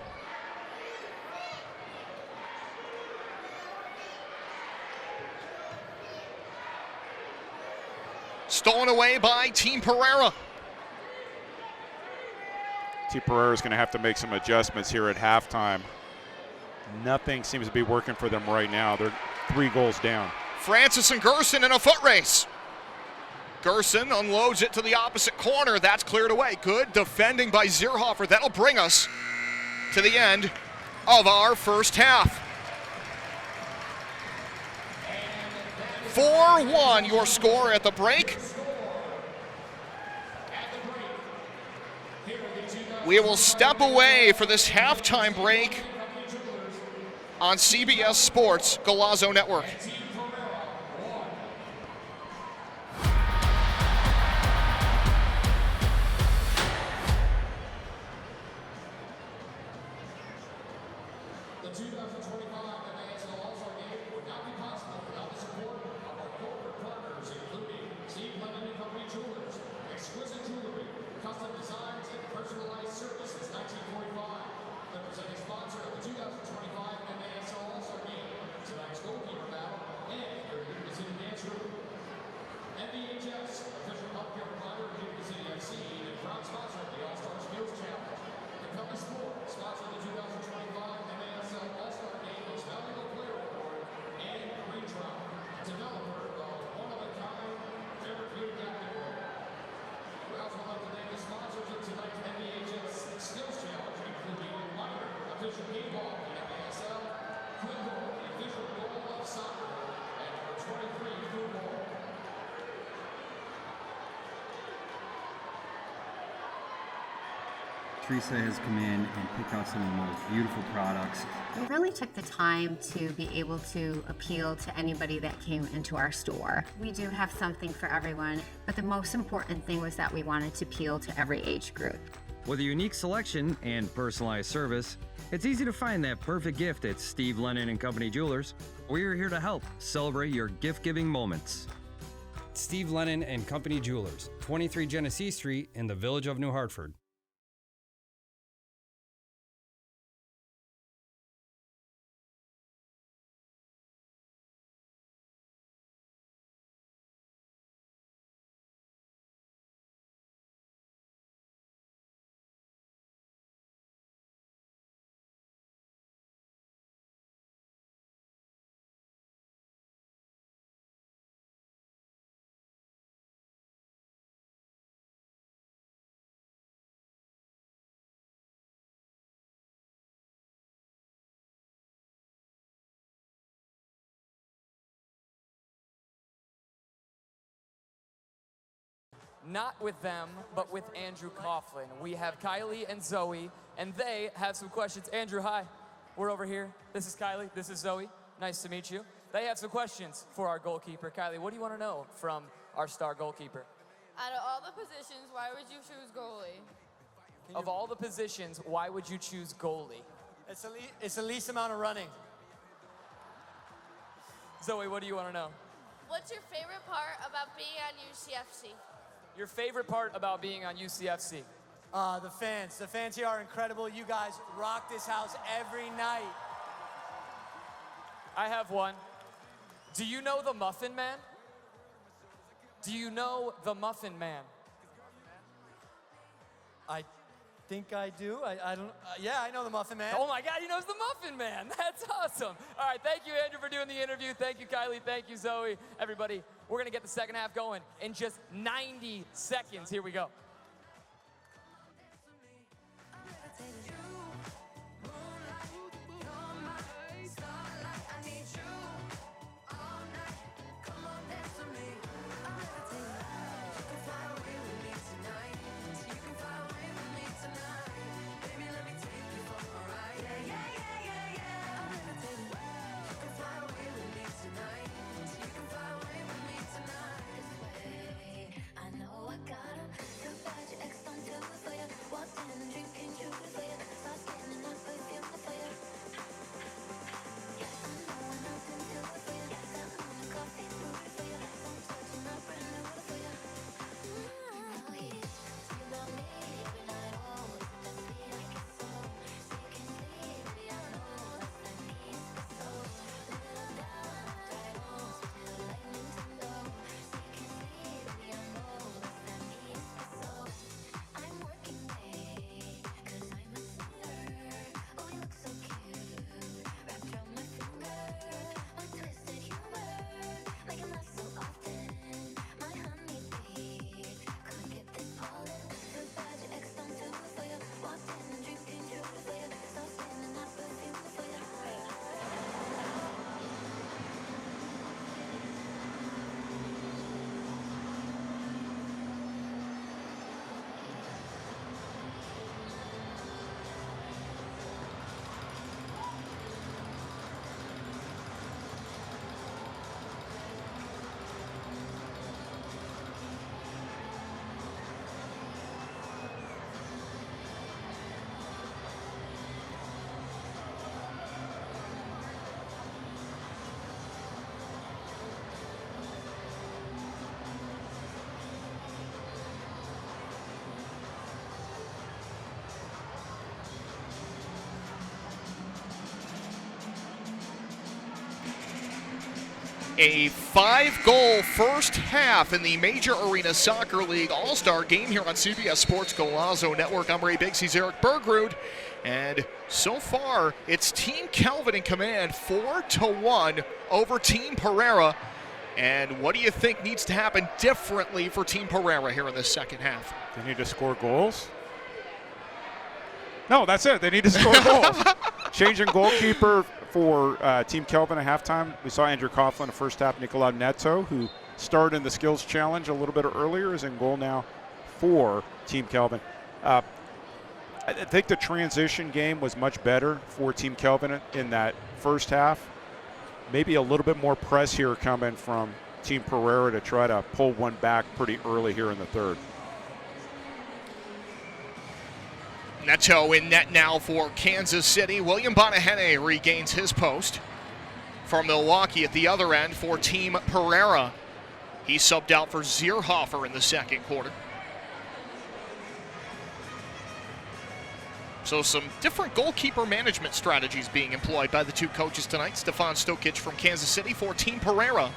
Stolen away by Team Perera. Team Perera is going to have to make some adjustments here at halftime. Nothing seems to be working for them right now. They're 3 goals down. Francis and Gerson in a foot race. Gerson unloads it to the opposite corner. That's cleared away. Good defending by Zierhofer. That'll bring us to the end of our first half. 4-1 your score at the break. We will step away for this halftime break on CBS Sports Golazo Network. The 2025 MASL All-Star Game would not be possible without the support of our corporate partners, including Team Kelvin and Company Jewelers, exquisite jewelry, custom designs, and personalized service since 1945. The presenting sponsor of the 2025 MASL All-Star Game, tonight's goalkeeper battle, and your Utica City Dance Room. MBHS, official healthcare provider of Utica City FC, and proud sponsor of the All-Star Skills Challenge. The Company Sport, sponsor of the 2025 MASL All-Star Game Most Valuable Player Award, and Green Drop, developer of one-of-a-kind therapeutic active. We also like to thank the sponsors of tonight's MBHS Skills Challenge, including Monitor, official game ball of the MASL, Football, the official goal of soccer, and number 23 football. Teresa has come in and picked out some of the most beautiful products. We really took the time to be able to appeal to anybody that came into our store. We do have something for everyone, but the most important thing was that we wanted to appeal to every age group. With a unique selection and personalized service, it's easy to find that perfect gift at Steve Lennon & Company Jewelers. We're here to help celebrate your gift-giving moments. Steve Lennon & Company Jewelers, 23 Genesee Street in the Village of New Hartford. Not with them, but with Andrew Coughlin. We have Kylie and Zoe, and they have some questions. Andrew, hi. We're over here. This is Kylie. This is Zoe. Nice to meet you. They have some questions for our goalkeeper. Kylie, what do you want to know from our star goalkeeper? Out of all the positions, why would you choose goalie? Of all the positions, why would you choose goalie? It's the least amount of running. Zoe, what do you want to know? What's your favorite part about being on UCFC? Your favorite part about being on UCFC? The fans. The fans here are incredible. You guys rock this house every night. I have one. Do you know the Muffin Man? Do you know the Muffin Man? I think I do. I don't. Yeah, I know the Muffin Man. Oh my God, he knows the Muffin Man. That's awesome. All right, thank you, Andrew, for doing the interview. Thank you, Kylie. Thank you, Zoe. Everybody, we're going to get the second half going in just 90 seconds. Here we go. A 5-goal first half in the Major Arena Soccer League All-Star Game here on CBS Sports Golazo Network. I'm Ray Biggs, he's Eric Bergrud, and so far it's Team Kelvin in command, 4-1 over Team Perera. And what do you think needs to happen differently for Team Perera here in the second half? They need to score goals. No, that's it. They need to score goals. Changing goalkeeper for Team Kelvin at halftime. We saw Andrew Coughlin in the first half. Nicolau Neto, who started in the skills challenge a little bit earlier, is in goal now for Team Kelvin. I think the transition game was much better for Team Kelvin in that first half. Maybe a little bit more press here coming from Team Perera to try to pull one back pretty early here in the third. Neto in net now for Kansas City. William Bonahene regains his post. From Milwaukee at the other end for Team Perera. He subbed out for Zierhofer in the second quarter. So some different goalkeeper management strategies being employed by the two coaches tonight. Stefan Stokic from Kansas City for Team Perera.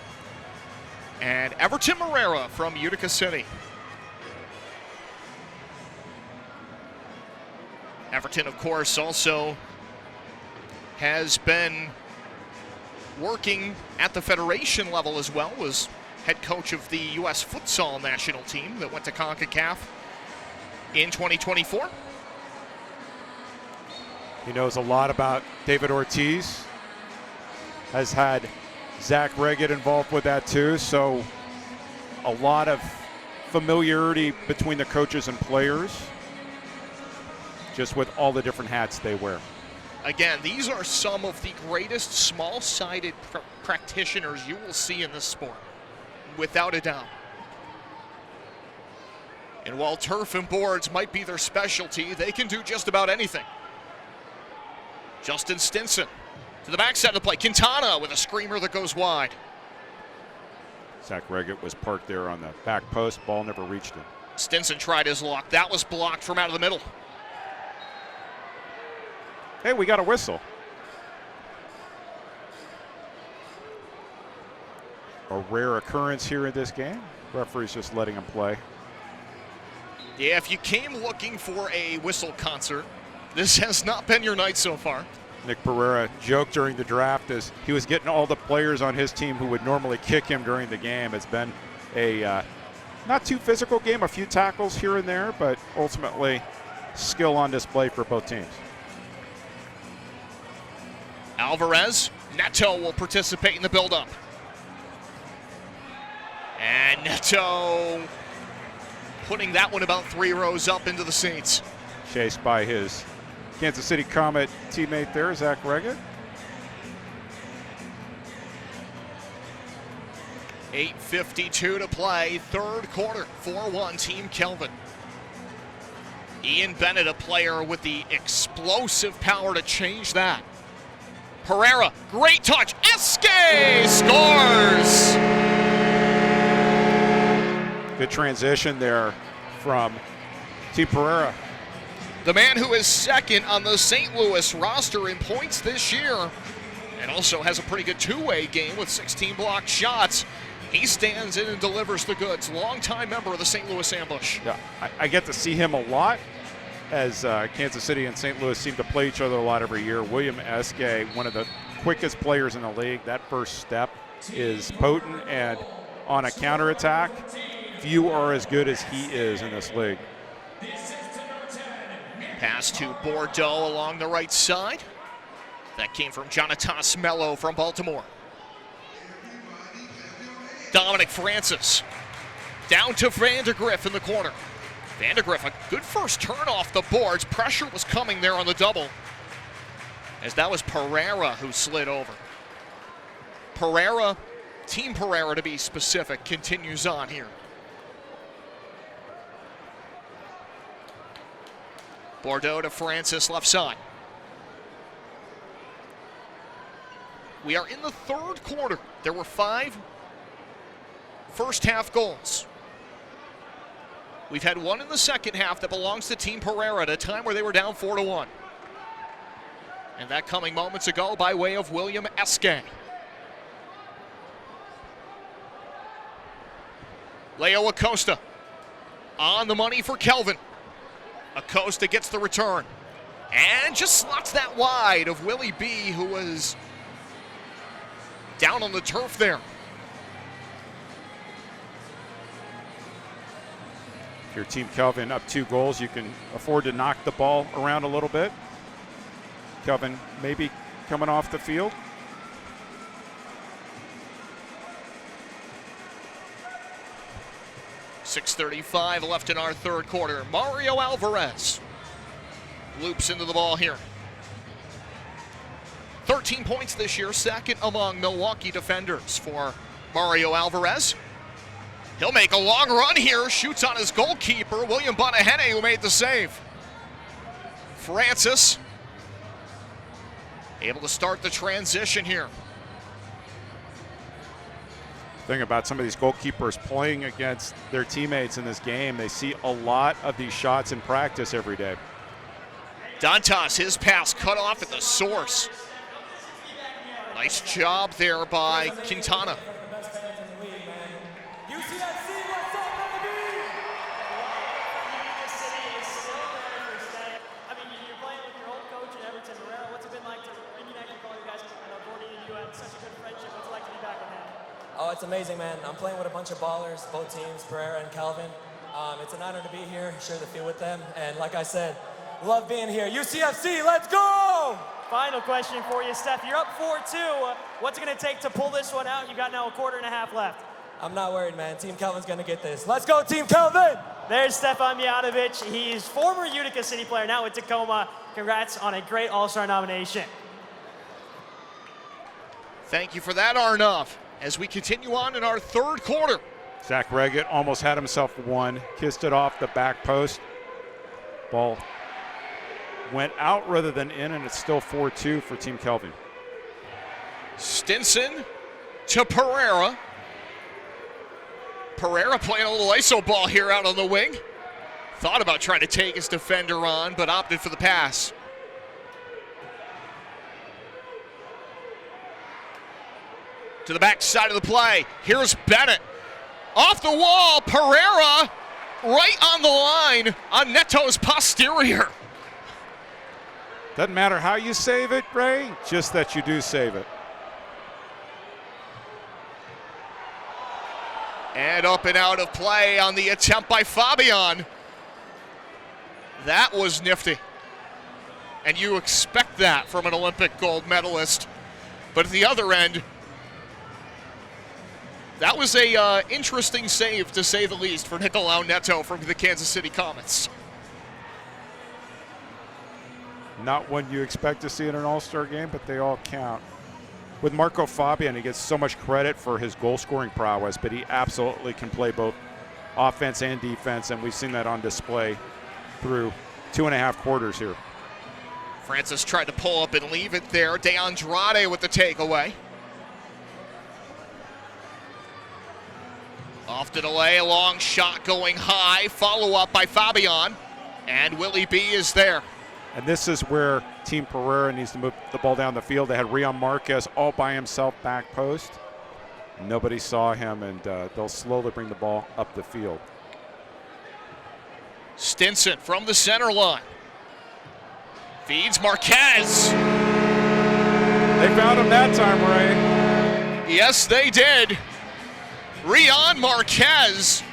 And Everton Morera from Utica City. Everton, of course, also has been working at the federation level as well. Was head coach of the U.S. futsal national team that went to CONCACAF in 2024. He knows a lot about David Ortiz. Has had Zach Reggett involved with that too. So a lot of familiarity between the coaches and players, just with all the different hats they wear. Again, these are some of the greatest small-sided practitioners you will see in this sport, without a doubt. And while turf and boards might be their specialty, they can do just about anything. Justin Stinson to the backside of the play. Quintana with a screamer that goes wide. Zach Reggett was parked there on the back post. Ball never reached him. Stinson tried his luck. That was blocked from out of the middle. Hey, we got a whistle. A rare occurrence here in this game. Referee's just letting him play. Yeah, if you came looking for a whistle concert, this has not been your night so far. Nick Perera joked during the draft as he was getting all the players on his team who would normally kick him during the game. It's been a not too physical game, a few tackles here and there, but ultimately skill on display for both teams. Alvarez, Neto will participate in the build-up. And Neto putting that one about 3 rows up into the seats. Chased by his Kansas City Comet teammate there, Zach Reggett. 8:52 to play, third quarter, 4-1 Team Kelvin. Ian Bennett, a player with the explosive power to change that. Perera, great touch. Esque scores! Good transition there from Team Perera. The man who is second on the St. Louis roster in points this year and also has a pretty good two-way game with 16 blocked shots. He stands in and delivers the goods. Longtime member of the St. Louis Ambush. Yeah, I get to see him a lot as Kansas City and St. Louis seem to play each other a lot every year. William Esque, one of the quickest players in the league. That first step is potent, and on a counterattack, few are as good as he is in this league. Pass to Bordeaux along the right side. That came from Jonatas Mello from Baltimore. Dominic Francis down to Vandergriff in the corner. Vandergriff, a good first turn off the boards. Pressure was coming there on the double, as that was Perera who slid over. Perera, Team Perera to be specific, continues on here. Bordeaux to Francis, left side. We are in the third quarter. There were 5 first half goals. We've had one in the second half that belongs to Team Perera at a time where they were down 4-1. And that coming moments ago by way of William Esque. Leo Acosta on the money for Kelvin. Acosta gets the return and just slots that wide of Willie B, who was down on the turf there. If you're Team Kelvin up 2 goals, you can afford to knock the ball around a little bit. Kelvin maybe coming off the field. .6:35 left in our third quarter. Mario Alvarez loops into the ball here. 13 points this year, second among Milwaukee defenders for Mario Alvarez. He'll make a long run here, shoots on his goalkeeper, William Bonahene, who made the save. Francis able to start the transition here. Thing about some of these goalkeepers playing against their teammates in this game, they see a lot of these shots in practice every day. Dantas, his pass cut off at the source. Nice job there by Quintana. Oh, it's amazing, man. I'm playing with a bunch of ballers, both teams, Perera and Kelvin. It's an honor to be here, share the field with them. And like I said, love being here. UCFC, let's go! Final question for you, Steph. You're up 4-2. What's it going to take to pull this one out? You got now a quarter and a half left. I'm not worried, man. Team Kelvin's going to get this. Let's go, Team Kelvin! There's Stefan Mijatovic. He's former Utica City player, now with Tacoma. Congrats on a great All-Star nomination. Thank you for that, Arnav. As we continue on in our third quarter. Zach Reggett almost had himself one, kissed it off the back post. Ball went out rather than in, and it's still 4-2 for Team Kelvin. Stinson to Perera. Perera playing a little iso ball here out on the wing. Thought about trying to take his defender on, but opted for the pass. To the back side of the play. Here's Bennett. Off the wall, Perera right on the line on Neto's posterior. Doesn't matter how you save it, Ray, just that you do save it. And up and out of play on the attempt by Fabian. That was nifty. And you expect that from an Olympic gold medalist. But at the other end, that was a interesting save, to say the least, for Nicolau Neto from the Kansas City Comets. Not one you expect to see in an all-star game, but they all count. With Marco Fabian, he gets so much credit for his goal-scoring prowess, but he absolutely can play both offense and defense, and we've seen that on display through 2.5 quarters here. Francis tried to pull up and leave it there. DeAndrade with the takeaway. Off to delay, a long shot going high. Follow-up by Fabian. And Willie B is there. And this is where Team Perera needs to move the ball down the field. They had Rion Marquez all by himself back post. Nobody saw him, and they'll slowly bring the ball up the field. Stinson from the center line. Feeds Marquez. They found him that time, Ray. Yes, they did. Rion Marquez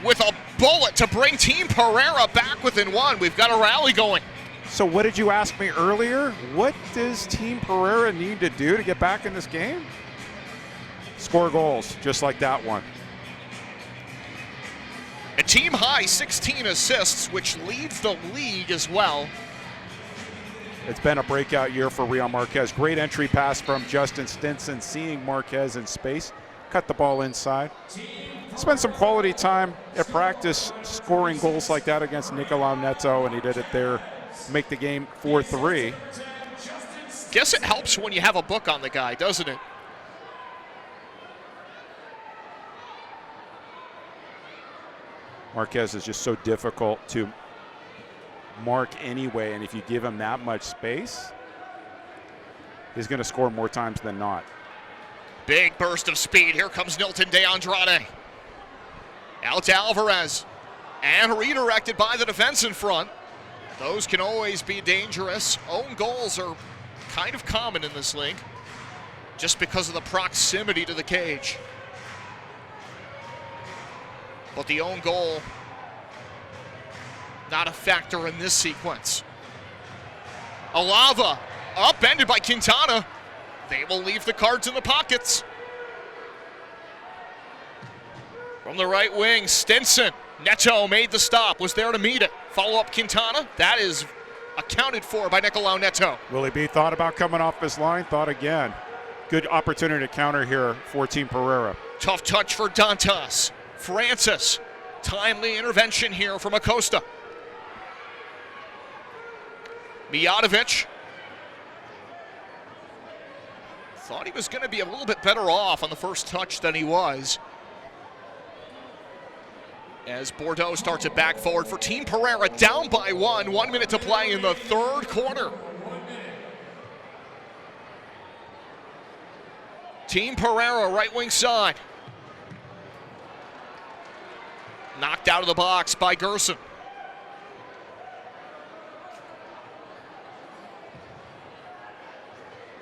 with a bullet to bring Team Perera back within one. We've got a rally going. So what did you ask me earlier? What does Team Perera need to do to get back in this game? Score goals, just like that one. A team high 16 assists, which leads the league as well. It's been a breakout year for Rion Marquez. Great entry pass from Justin Stinson, seeing Marquez in space. Cut the ball inside. Spent some quality time at practice scoring goals like that against Nicolau Neto, and he did it there. Make the game 4-3. Guess it helps when you have a book on the guy, doesn't it? Marquez is just so difficult to mark anyway, and if you give him that much space, he's going to score more times than not. Big burst of speed. Here comes Nilton DeAndrade. Out to Alvarez. And redirected by the defense in front. Those can always be dangerous. Own goals are kind of common in this league, just because of the proximity to the cage. But the own goal, not a factor in this sequence. Alava, upended by Quintana. They will leave the cards in the pockets. From the right wing, Stinson. Neto made the stop, was there to meet it. Follow-up Quintana, that is accounted for by Nicolau Neto. Willie B thought about coming off his line, thought again. Good opportunity to counter here for Team Perera. Tough touch for Dantas. Francis, timely intervention here from Acosta. Mijatovic. Thought he was going to be a little bit better off on the first touch than he was. As Bordeaux starts it back forward for Team Perera, down by 1. 1 minute to play in the third quarter. Team Perera, right wing side. Knocked out of the box by Gerson.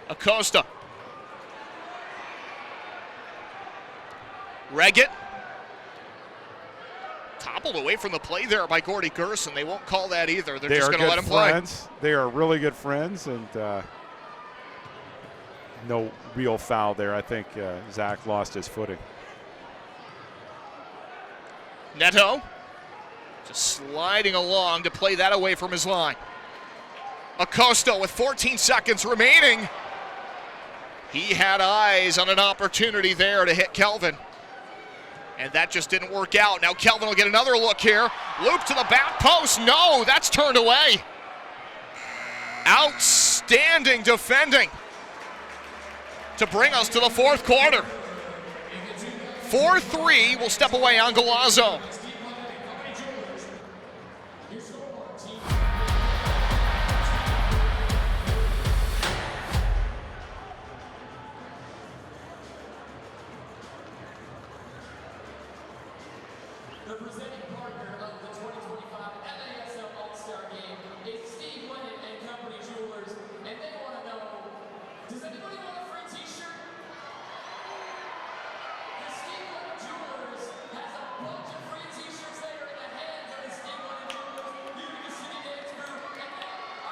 Acosta. Reggett. Toppled away from the play there by Gordy Gerson. They won't call that either. They're just going to let him play. They are really good friends, and no real foul there. I think Zach lost his footing. Neto just sliding along to play that away from his line. Acosta with 14 seconds remaining. He had eyes on an opportunity there to hit Kelvin, and that just didn't work out. Now Kelvin will get another look here. Loop to the back post. No, that's turned away. Outstanding defending to bring us to the fourth quarter. 4-3 will step away on Galazzo. The presenting partner of the 2025 MASL All-Star Game is Steve Lennon and Company Jewelers, and they want to know, does anybody want a free t-shirt? The Steve Lennon Jewelers has a bunch of free t-shirts there in the hands of the Steve Lennon Jewelers, Utica City Dance Group, and they are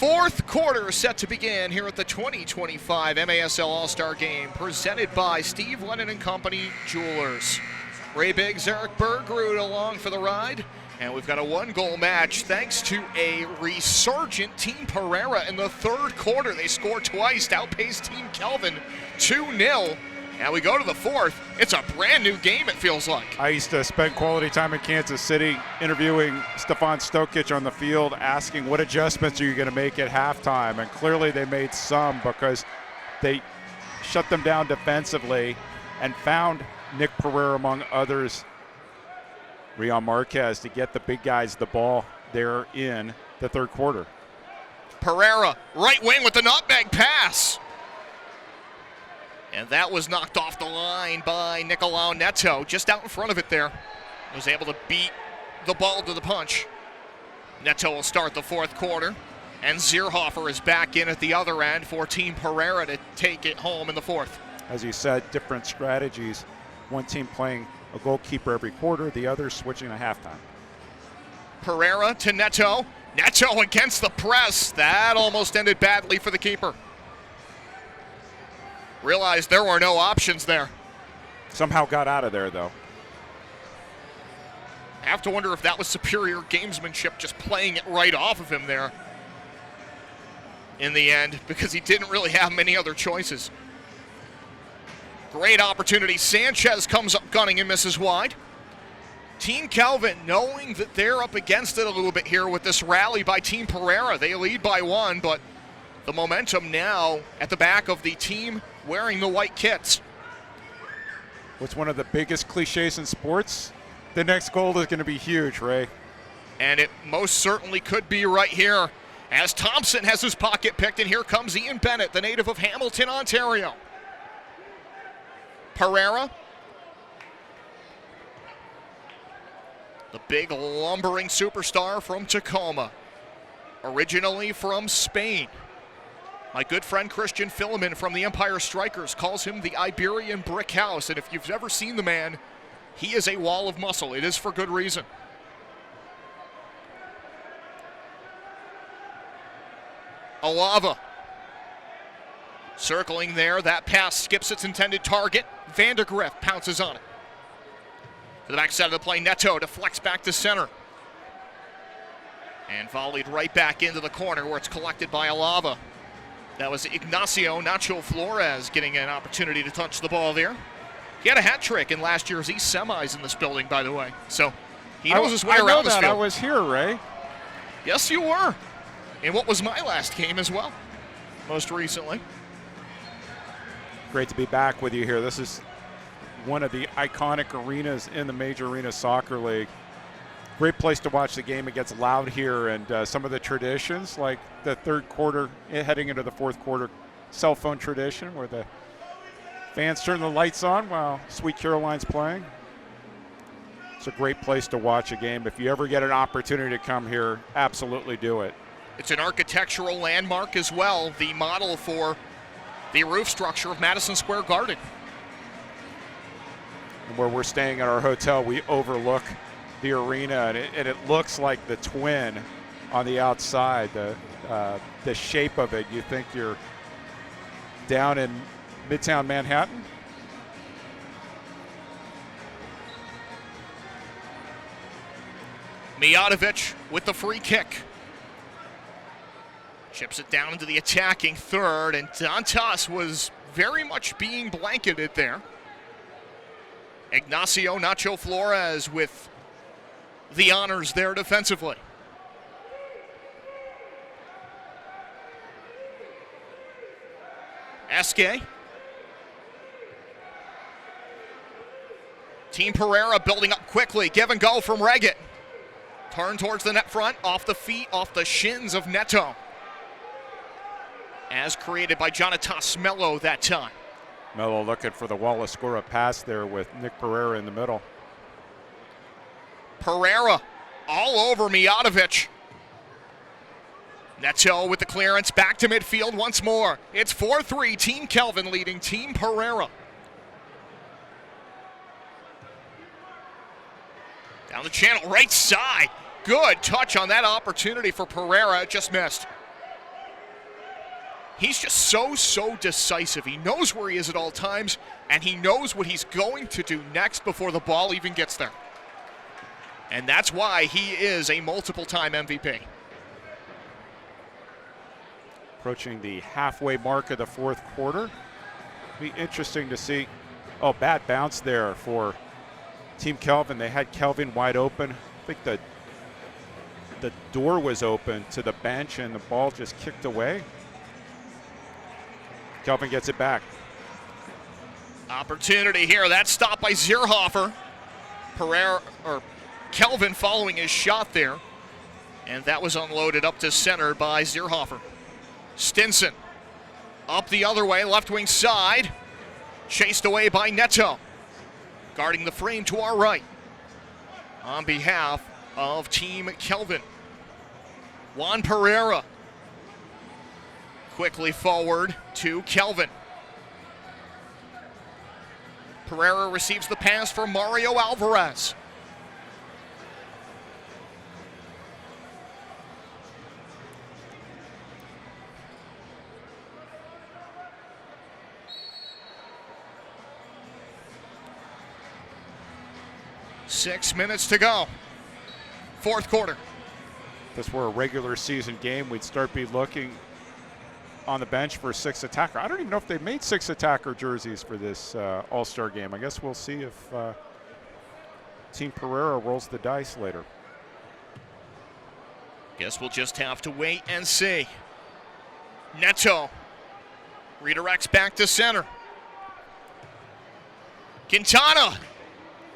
Fourth quarter set to begin here at the 2025 MASL All-Star Game, presented by Steve Lennon and Company Jewelers. Ray Biggs, Eric Bergrud along for the ride. And we've got a one-goal match thanks to a resurgent Team Perera in the third quarter. They scored twice to outpace Team Kelvin 2-0. Now we go to the fourth. It's a brand new game, it feels like. I used to spend quality time in Kansas City interviewing Stefan Stokic on the field, asking what adjustments are you going to make at halftime, and clearly they made some because they shut them down defensively and found Nick Perera, among others, Rion Marquez, to get the big guys the ball there in the third quarter. Perera, right wing with the nutmeg pass. And that was knocked off the line by Nicolau Neto, just out in front of it there. Was able to beat the ball to the punch. Neto will start the fourth quarter, and Zierhofer is back in at the other end for Team Perera to take it home in the fourth. As you said, different strategies. One team playing a goalkeeper every quarter, the other switching at halftime. Perera to Neto. Neto against the press. That almost ended badly for the keeper. Realized there were no options there. Somehow got out of there, though. I have to wonder if that was superior gamesmanship, just playing it right off of him there in the end, because he didn't really have many other choices. Great opportunity. Sanchez comes up gunning and misses wide. Team Kelvin knowing that they're up against it a little bit here with this rally by Team Perera. They lead by one, but the momentum now at the back of the team wearing the white kits. What's one of the biggest cliches in sports? The next goal is going to be huge, Ray. And it most certainly could be right here as Thompson has his pocket picked, and here comes Ian Bennett, the native of Hamilton, Ontario. Perera. The big lumbering superstar from Tacoma. Originally from Spain. My good friend Christian Philemon from the Empire Strikers calls him the Iberian Brick House, and if you've ever seen the man, he is a wall of muscle. It is for good reason. Alava. Circling there, that pass skips its intended target. Vandergriff pounces on it. To the backside of the play, Neto deflects back to center. And volleyed right back into the corner where it's collected by Alava. That was Ignacio Nacho Flores getting an opportunity to touch the ball there. He had a hat trick in last year's East semis in this building, by the way. So he knows his way around this field. I was here, Ray. Yes, you were. And what was my last game as well, most recently. Great to be back with you here. This is one of the iconic arenas in the Major Arena Soccer League. Great place to watch the game. It gets loud here, and some of the traditions, like the third quarter, heading into the fourth quarter, cell phone tradition where the fans turn the lights on while Sweet Caroline's playing. It's a great place to watch a game. If you ever get an opportunity to come here, absolutely do it. It's an architectural landmark as well, the model for the roof structure of Madison Square Garden. And where we're staying at our hotel, we overlook the arena, and it looks like the Twin on the outside. The shape of it, you think you're down in Midtown Manhattan. Mijatovic with the free kick. Chips it down into the attacking third, and Dantas was very much being blanketed there. Ignacio Nacho Flores with the honors there defensively. Esque. Team Perera building up quickly. Give and go from Reggett. Turn towards the net front, off the feet, off the shins of Neto. As created by Jonatas Mello that time. Mello looking for the Wallace Scora pass there with Nick Perera in the middle. Perera all over Mijatovic. Neto with the clearance back to midfield once more. It's 4-3, Team Kelvin leading Team Perera. Down the channel, right side. Good touch on that opportunity for Perera, just missed. He's just so decisive. He knows where he is at all times, and he knows what he's going to do next before the ball even gets there. And that's why he is a multiple-time MVP. Approaching the halfway mark of the fourth quarter. Be interesting to see. Oh, bad bounce there for Team Kelvin. They had Kelvin wide open. I think the door was open to the bench and the ball just kicked away. Kelvin gets it back. Opportunity here. That's stopped by Zierhofer. Kelvin following his shot there. And that was unloaded up to center by Zierhofer. Stinson up the other way, left wing side. Chased away by Neto. Guarding the frame to our right. On behalf of Team Kelvin. Juan Perera. Quickly forward to Kelvin. Perera receives the pass from Mario Alvarez. Six minutes to go. Fourth quarter. If this were a regular season game, we'd start be looking on the bench for a six attacker. I don't even know if they made six attacker jerseys for this All-Star game. I guess we'll see if Team Perera rolls the dice later. Guess we'll just have to wait and see. Neto redirects back to center. Quintana.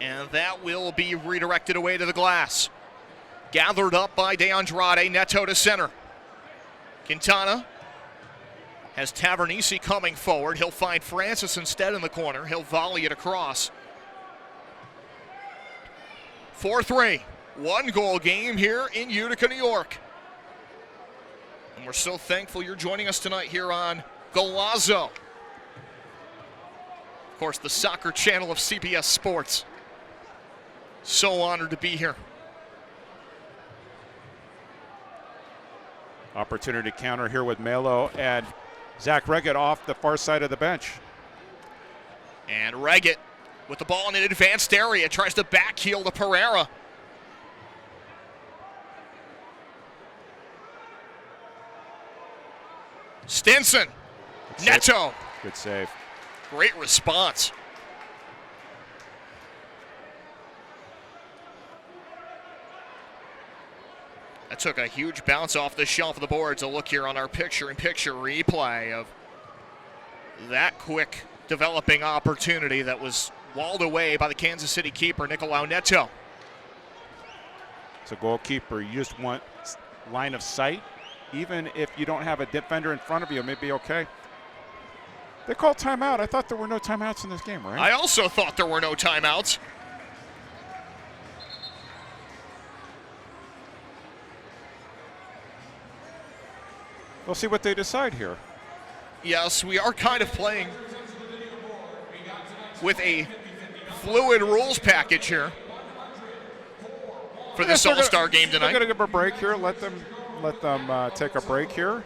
And that will be redirected away to the glass. Gathered up by DeAndrade. Neto to center. Quintana has Tavernisi coming forward. He'll find Francis instead in the corner. He'll volley it across. 4-3. One goal game here in Utica, New York. And we're so thankful you're joining us tonight here on Golazo. Of course, the soccer channel of CBS Sports. So honored to be here. Opportunity to counter here with Melo and Zach Reggett off the far side of the bench. And Reggett with the ball in an advanced area tries to backheel to Perera. Stinson. Neto. Good save. Great response. That took a huge bounce off the shelf of the boards. A look here on our picture-in-picture replay of that quick developing opportunity that was walled away by the Kansas City keeper, Nicolau Neto. As a goalkeeper, you just want line of sight. Even if you don't have a defender in front of you, it may be okay. They called timeout. I thought there were no timeouts in this game, right? I also thought there were no timeouts. We'll see what they decide here. Yes, we are kind of playing with a fluid rules package here for this All-Star game tonight. We're going to give them a break here. Let them take a break here.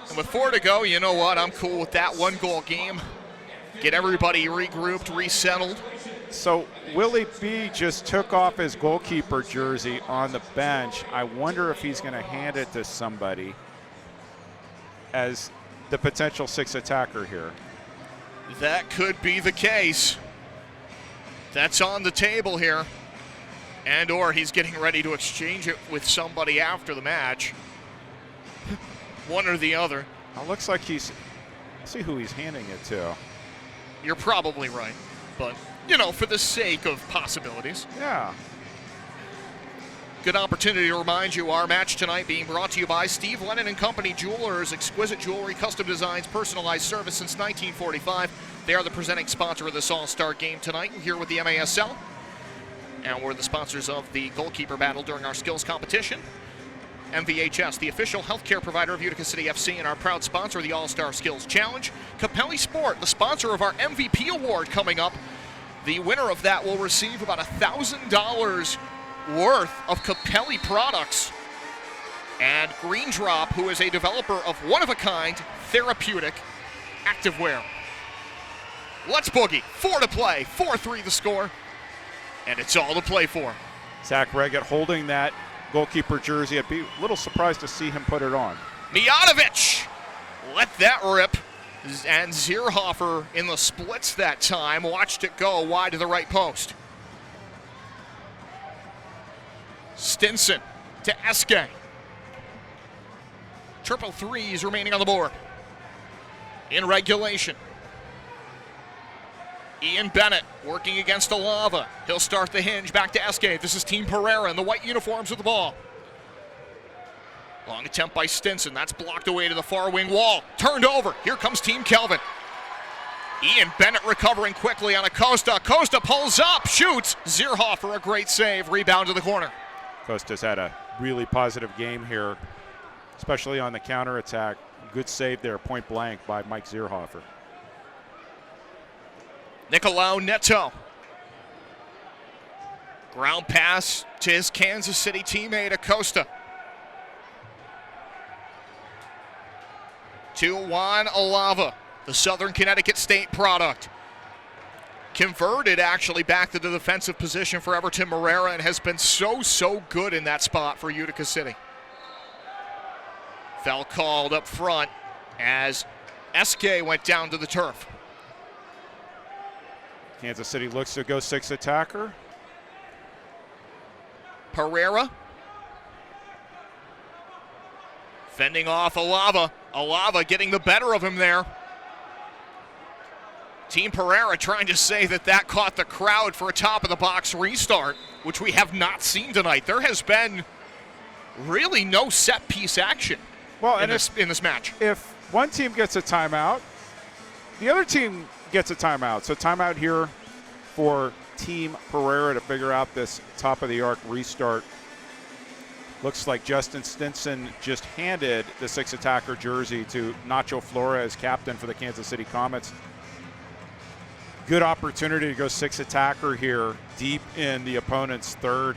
And with 4 to go, you know what? I'm cool with that one-goal game. Get everybody regrouped, resettled. So Willie B just took off his goalkeeper jersey on the bench. I wonder if he's going to hand it to somebody as the potential six attacker here. That could be the case. That's on the table here. And or he's getting ready to exchange it with somebody after the match. One or the other. It looks like he's, see who he's handing it to. You're probably right, but you know, for the sake of possibilities. Yeah. Good opportunity to remind you our match tonight being brought to you by Steve Lennon and Company Jewelers. Exquisite jewelry, custom designs, personalized service since 1945. They are the presenting sponsor of this All-Star game tonight. We're here with the MASL. And we're the sponsors of the goalkeeper battle during our skills competition. MVHS, the official healthcare provider of Utica City FC and our proud sponsor of the All-Star Skills Challenge. Capelli Sport, the sponsor of our MVP award coming up. The winner of that will receive about $1,000 worth of Capelli products. And Green Drop, who is a developer of one-of-a-kind therapeutic activewear. Let's boogie. 4 to play, 4-3 the score. And it's all to play for. Zach Reggett holding that goalkeeper jersey. I'd be a little surprised to see him put it on. Mijatovic let that rip. And Zierhofer in the splits that time watched it go wide to the right post. Stinson to Eske. Triple threes remaining on the board. In regulation. Ian Bennett working against Alava. He'll start the hinge back to Eske. This is Team Perera in the white uniforms with the ball. Long attempt by Stinson. That's blocked away to the far wing wall. Turned over. Here comes Team Kelvin. Ian Bennett recovering quickly on Acosta. Acosta pulls up, shoots. Zierhofer a great save. Rebound to the corner. Acosta's had a really positive game here, especially on the counterattack. Good save there, point blank by Mike Zierhofer. Nicolau Neto. Ground pass to his Kansas City teammate Acosta. To Juan Alava, the Southern Connecticut State product. Converted actually back to the defensive position for Everton Perera and has been so good in that spot for Utica City. Foul called up front as Eske went down to the turf. Kansas City looks to go 6 attacker. Perera. Fending off Alava. Alava getting the better of him there. Team Perera trying to say that caught the crowd for a top-of-the-box restart, which we have not seen tonight. There has been really no set-piece action in this match. If one team gets a timeout, the other team gets a timeout. So timeout here for Team Perera to figure out this top-of-the-arc restart. Looks like Justin Stinson just handed the 6 attacker jersey to Nacho Flores, captain for the Kansas City Comets. Good opportunity to go 6 attacker here, deep in the opponent's third.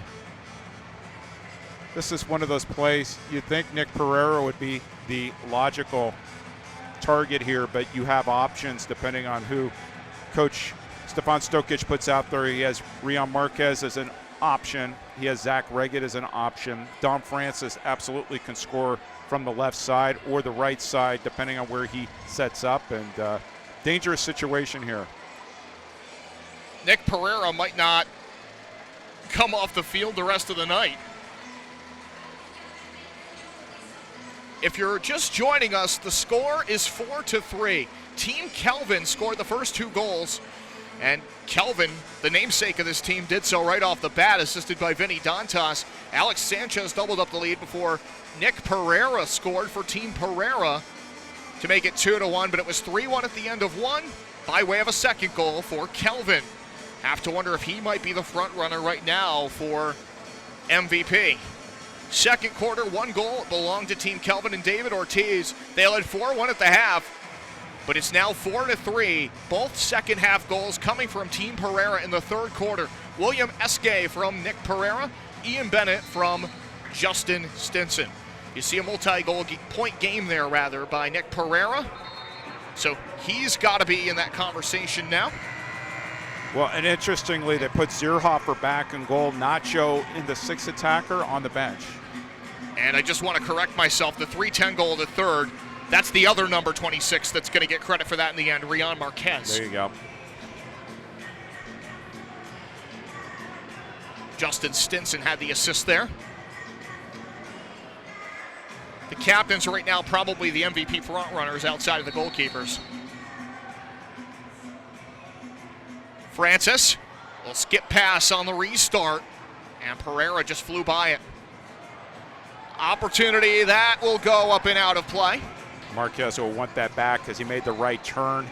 This is one of those plays you'd think Nick Perera would be the logical target here, but you have options depending on who Coach Stefan Stokic puts out there. He has Rion Marquez as an option. He has Zach Reggett as an option. Dom Francis absolutely can score from the left side or the right side, depending on where he sets up. And dangerous situation here. Nick Perera might not come off the field the rest of the night. If you're just joining us, the score is 4-3. Team Kelvin scored the first 2 goals. And Kelvin, the namesake of this team, did so right off the bat, assisted by Vinny Dantas. Alex Sanchez doubled up the lead before Nick Perera scored for Team Perera to make it 2-1, but it was 3-1 at the end of one by way of a second goal for Kelvin. Have to wonder if he might be the front runner right now for MVP. Second quarter, 1 goal belonged to Team Kelvin and David Ortiz. They led 4-1 at the half. But it's now 4-3. Both second half goals coming from Team Perera in the third quarter. William Eske from Nick Perera, Ian Bennett from Justin Stinson. You see a multi-goal point game there, rather, by Nick Perera. So he's got to be in that conversation now. Well, and interestingly, they put Zierhofer back in goal, Nacho in the 6 attacker on the bench. And I just want to correct myself. The 3-10 goal, the third, that's the other number 26 that's going to get credit for that in the end, Rion Marquez. There you go. Justin Stinson had the assist there. The captains right now probably the MVP front runners outside of the goalkeepers. Francis will skip pass on the restart, and Perera just flew by it. Opportunity that will go up and out of play. Marquez will want that back because he made the right turn.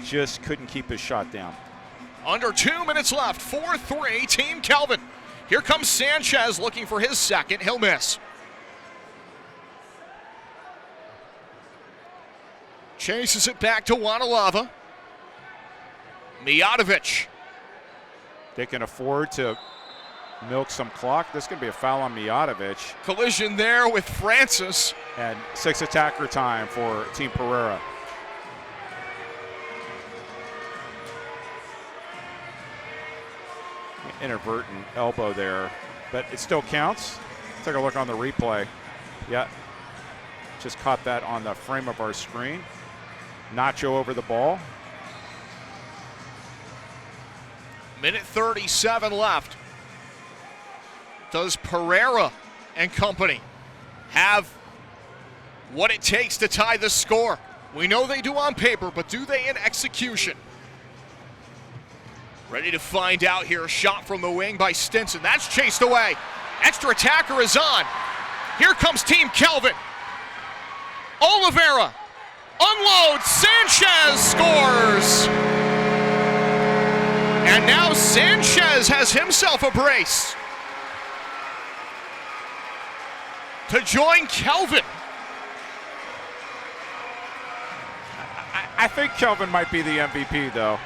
Just couldn't keep his shot down. Under 2 minutes left, 4-3, Team Kelvin. Here comes Sanchez looking for his second. He'll miss. Chases it back to Wanalava. Mijatovic. They can afford to milk some clock. This could be a foul on Mijatovic. Collision there with Francis. And 6 attacker time for Team Perera. inadvertent elbow there, but it still counts. Take a look on the replay. Yeah, just caught that on the frame of our screen. Nacho over the ball. Minute 37 left. Does Perera and company have what it takes to tie the score? We know they do on paper, but do they in execution? Ready to find out here. A shot from the wing by Stinson. That's chased away. Extra attacker is on. Here comes Team Kelvin. Oliveira unloads. Sanchez scores. And now Sanchez has himself a brace to join Kelvin. I think Kelvin might be the MVP, though.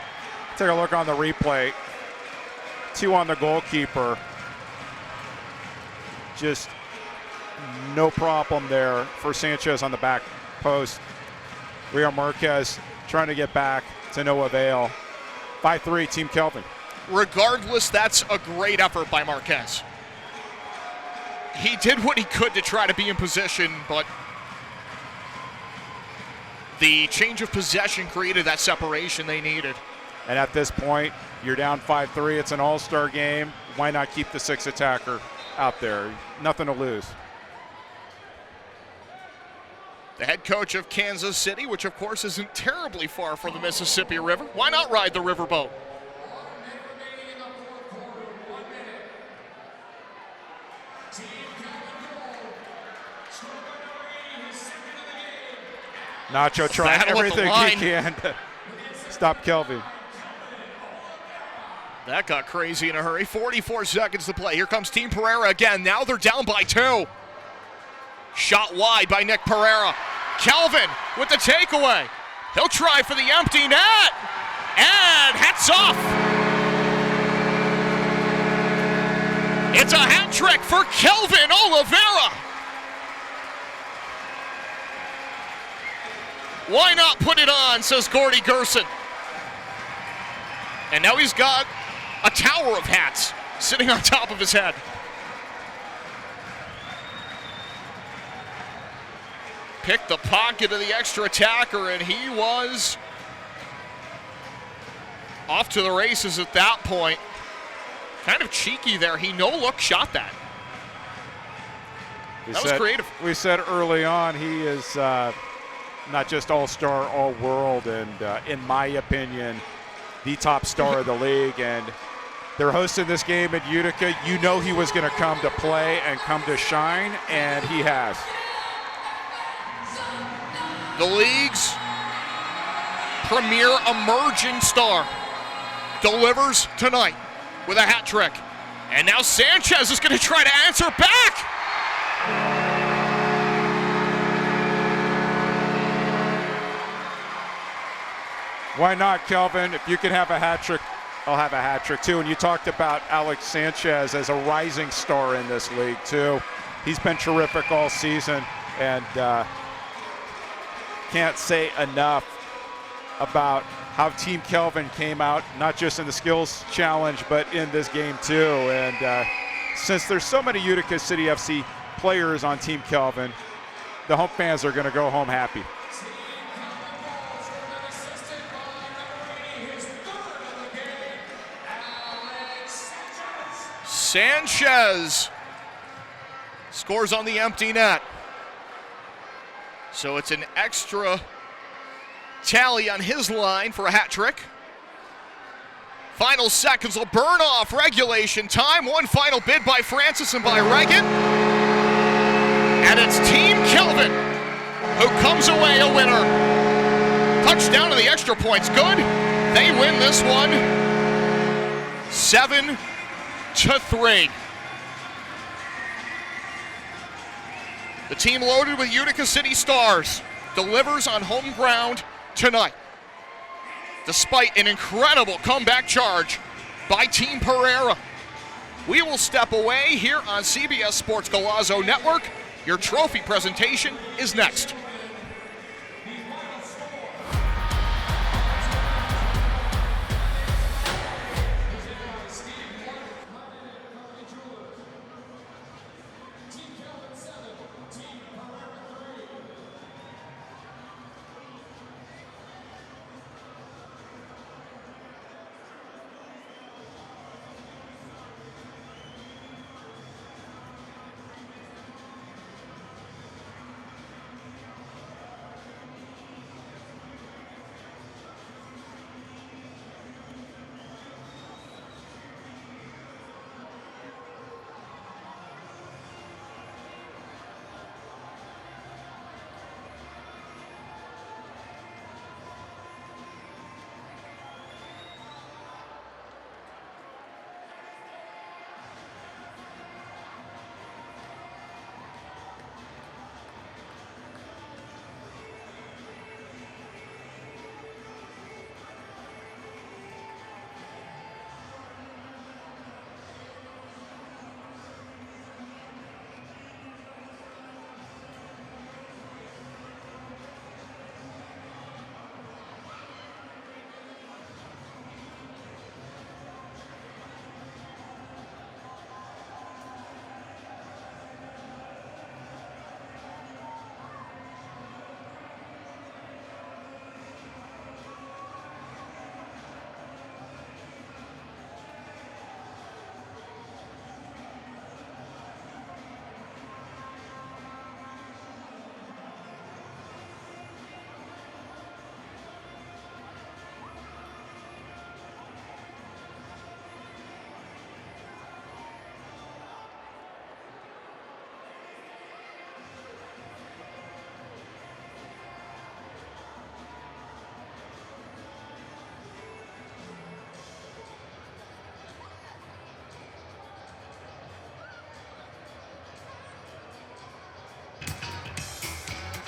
Take a look on the replay. 2 on the goalkeeper. Just no problem there for Sanchez on the back post. Rio Marquez trying to get back to no avail. 5-3, Team Kelvin. Regardless, that's a great effort by Marquez. He did what he could to try to be in position, but the change of possession created that separation they needed. And at this point, you're down 5-3. It's an all-star game. Why not keep the 6th attacker out there? Nothing to lose. The head coach of Kansas City, which of course isn't terribly far from the Mississippi River. Why not ride the riverboat? Nacho trying everything he can to stop Kelvin. That got crazy in a hurry. 44 seconds to play. Here comes Team Perera again. Now they're down by 2. Shot wide by Nick Perera. Kelvin with the takeaway. He'll try for the empty net. And hats off. It's a hat trick for Kelvin Oliveira. Why not put it on, says Gordy Gerson. And now he's got a tower of hats sitting on top of his head. Picked the pocket of the extra attacker, and he was off to the races at that point. Kind of cheeky there. He no-look shot that. That was creative. We said early on he is not just all-star, all-world, and in my opinion, the top star of the league. And they're hosting this game at Utica. You know he was going to come to play and come to shine, and he has. The league's premier emerging star delivers tonight with a hat trick. And now Sanchez is going to try to answer back. Why not, Kelvin? If you can have a hat trick, I'll have a hat trick too. And you talked about Alex Sanchez as a rising star in this league too. He's been terrific all season, and can't say enough about how Team Kelvin came out, not just in the skills challenge, but in this game too. And since there's so many Utica City FC players on Team Kelvin, the home fans are going to go home happy. Sanchez scores on the empty net. So it's an extra tally on his line for a hat trick. Final seconds will burn off regulation time. One final bid by Francis and by Reagan. And it's Team Kelvin who comes away a winner. Touchdown to the extra points. Good. They win this one 7-3. The team loaded with Utica City stars delivers on home ground tonight. Despite an incredible comeback charge by Team Perera. We will step away here on CBS Sports Golazo Network. Your trophy presentation is next.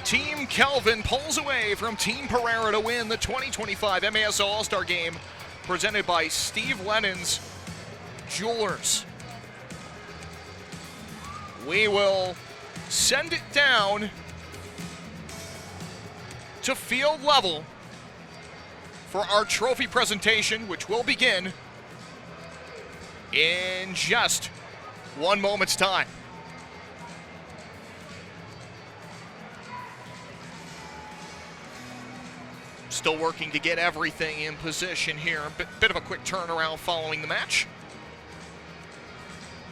Team Kelvin pulls away from Team Perera to win the 2025 MASL All-Star Game, presented by Steve Lennon's Jewelers. We will send it down to field level for our trophy presentation, which will begin in just one moment's time. Still working to get everything in position here. Bit of a quick turnaround following the match.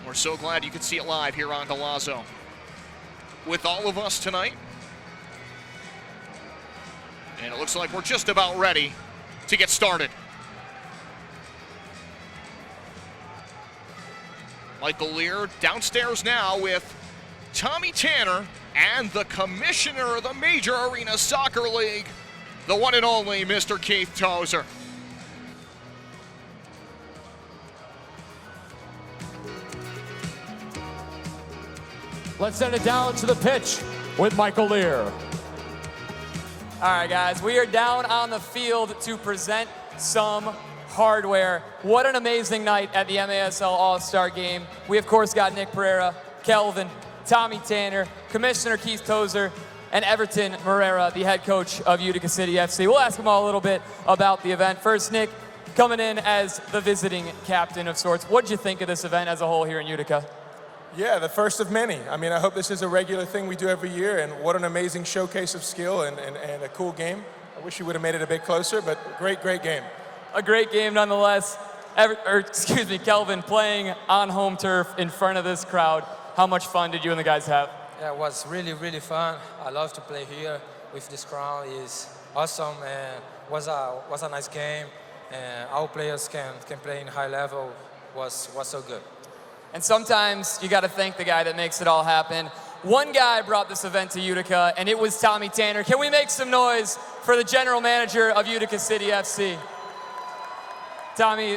We're so glad you could see it live here on Golazo. With all of us tonight. And it looks like we're just about ready to get started. Michael Lear downstairs now with Tommy Tanner and the commissioner of the Major Arena Soccer League, the one and only Mr. Keith Tozer. Let's send it down to the pitch with Michael Lear. All right, guys, we are down on the field to present some hardware. What an amazing night at the MASL All-Star Game. We, of course, got Nick Perera, Kelvin, Tommy Tanner, Commissioner Keith Tozer, and Everton Moreira, the head coach of Utica City FC. We'll ask them all a little bit about the event. First, Nick, coming in as the visiting captain of sorts, what did you think of this event as a whole here in Utica? Yeah, the first of many. I mean, I hope this is a regular thing we do every year, and what an amazing showcase of skill and a cool game. I wish you would have made it a bit closer, but great game. A great game nonetheless. Kelvin playing on home turf in front of this crowd. How much fun did you and the guys have? Yeah, it was really fun. I love to play here with this crowd. It's awesome and was a nice game. And our players can play in high level. Was so good. And sometimes you got to thank the guy that makes it all happen. One guy brought this event to Utica, and it was Tommy Tanner. Can we make some noise for the general manager of Utica City FC? Tommy,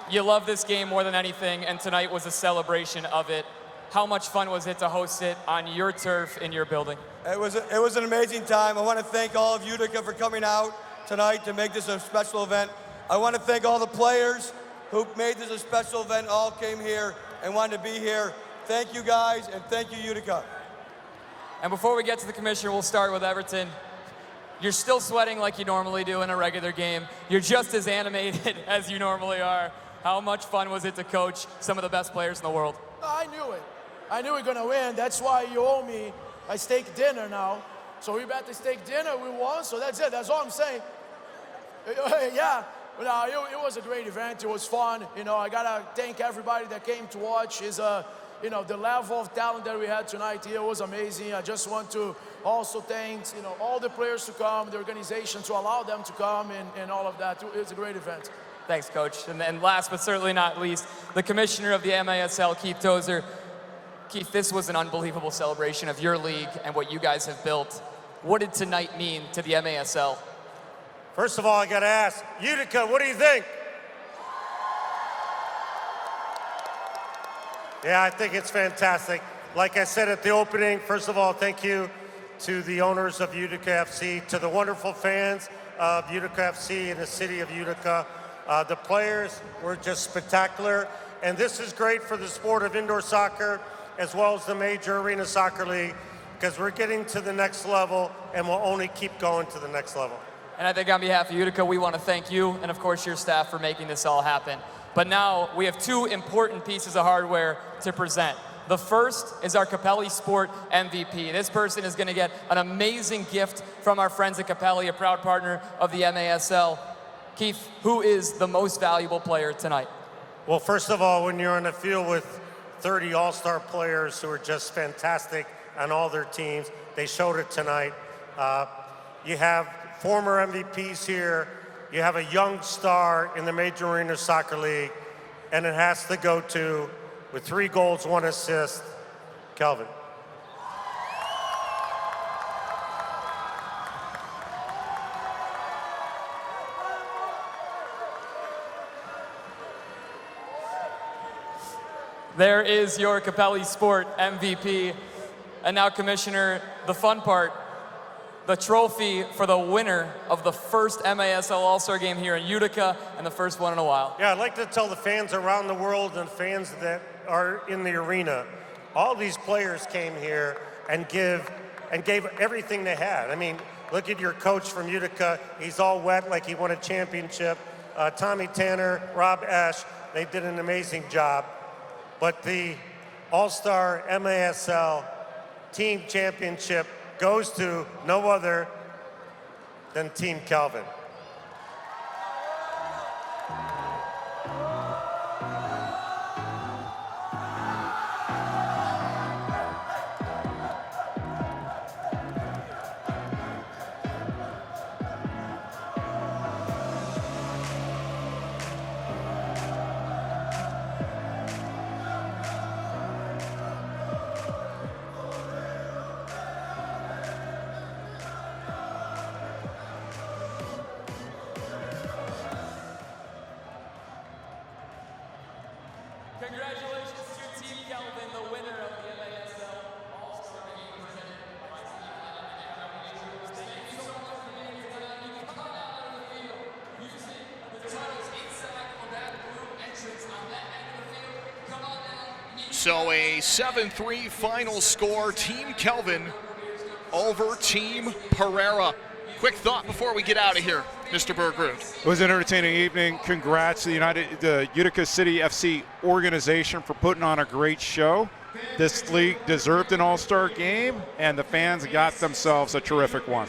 you love this game more than anything, and tonight was a celebration of it. How much fun was it to host it on your turf in your building? It was an amazing time. I want to thank all of Utica for coming out tonight to make this a special event. I want to thank all the players who made this a special event, all came here and wanted to be here. Thank you guys, and thank you, Utica. And before we get to the commissioner, we'll start with Everton. You're still sweating like you normally do in a regular game. You're just as animated as you normally are. How much fun was it to coach some of the best players in the world? I knew it. I knew we were going to win. That's why you owe me a steak dinner now. So we bet the steak dinner, we won, so that's it. That's all I'm saying. Yeah. No, it was a great event. It was fun. You know, I gotta thank everybody that came to watch. The level of talent that we had tonight here was amazing. I just want to also thank, all the players to come, the organization to allow them to come and all of that. It's a great event. Thanks, Coach. And then last but certainly not least, the commissioner of the MASL, Keith Tozer. Keith, this was an unbelievable celebration of your league and what you guys have built. What did tonight mean to the MASL? First of all, I got to ask, Utica, what do you think? Yeah, I think it's fantastic. Like I said at the opening, first of all, thank you to the owners of Utica FC, to the wonderful fans of Utica FC in the city of Utica. The players were just spectacular, and this is great for the sport of indoor soccer as well as the Major Arena Soccer League, because we're getting to the next level, and we'll only keep going to the next level. And I think on behalf of Utica, we want to thank you and, of course, your staff for making this all happen. But now we have two important pieces of hardware to present. The first is our Capelli Sport MVP. This person is going to get an amazing gift from our friends at Capelli, a proud partner of the MASL. Keith, who is the most valuable player tonight? Well, first of all, when you're on the field with 30 all-star players who are just fantastic on all their teams, they showed it tonight. You have former MVPs here, you have a young star in the Major Arena Soccer League, and it has to go to, with 3 goals, 1 assist, Kelvin. There is your Capelli Sport MVP. And now, Commissioner, the fun part. the trophy for the winner of the first MASL All-Star Game here in Utica, and the first one in a while. Yeah, I'd like to tell the fans around the world and fans that are in the arena, all these players came here and gave everything they had. I mean, look at your coach from Utica. He's all wet like he won a championship. Tommy Tanner, Rob Esch, they did an amazing job. But the All-Star MASL Team Championship goes to no other than Team Kelvin. Congratulations to Team Kelvin, the winner of the MASL All-Star Game presented by Team Kelvin. Thank you so much for being here tonight. You can come out of the field using the tunnels inside on that blue entrance on that end of the field. Come on down. So a 7-3 final score, Team Kelvin over Team Perera. Quick thought before we get out of here, Mr. Bergrud. It was an entertaining evening. Congrats to the Utica City FC organization for putting on a great show. This league deserved an all-star game, and the fans got themselves a terrific one.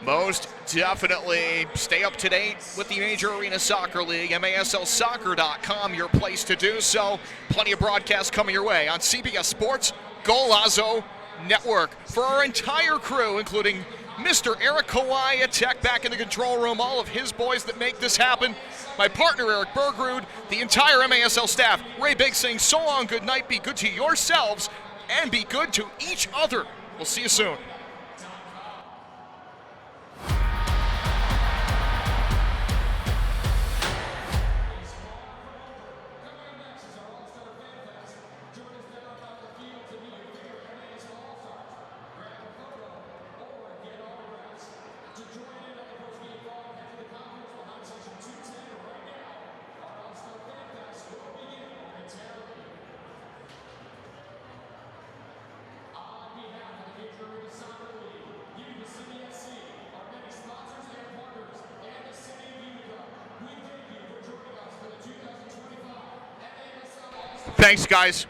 Most definitely. Stay up to date with the Major Arena Soccer League, MASLsoccer.com, your place to do so. Plenty of broadcasts coming your way on CBS Sports, Golazo Network. For our entire crew, including Mr. Eric Kawhi at Tech back in the control room, all of his boys that make this happen, my partner Eric Bergrud, the entire MASL staff, Ray Biggs saying so long, good night, be good to yourselves, and be good to each other. We'll see you soon. Thanks, guys.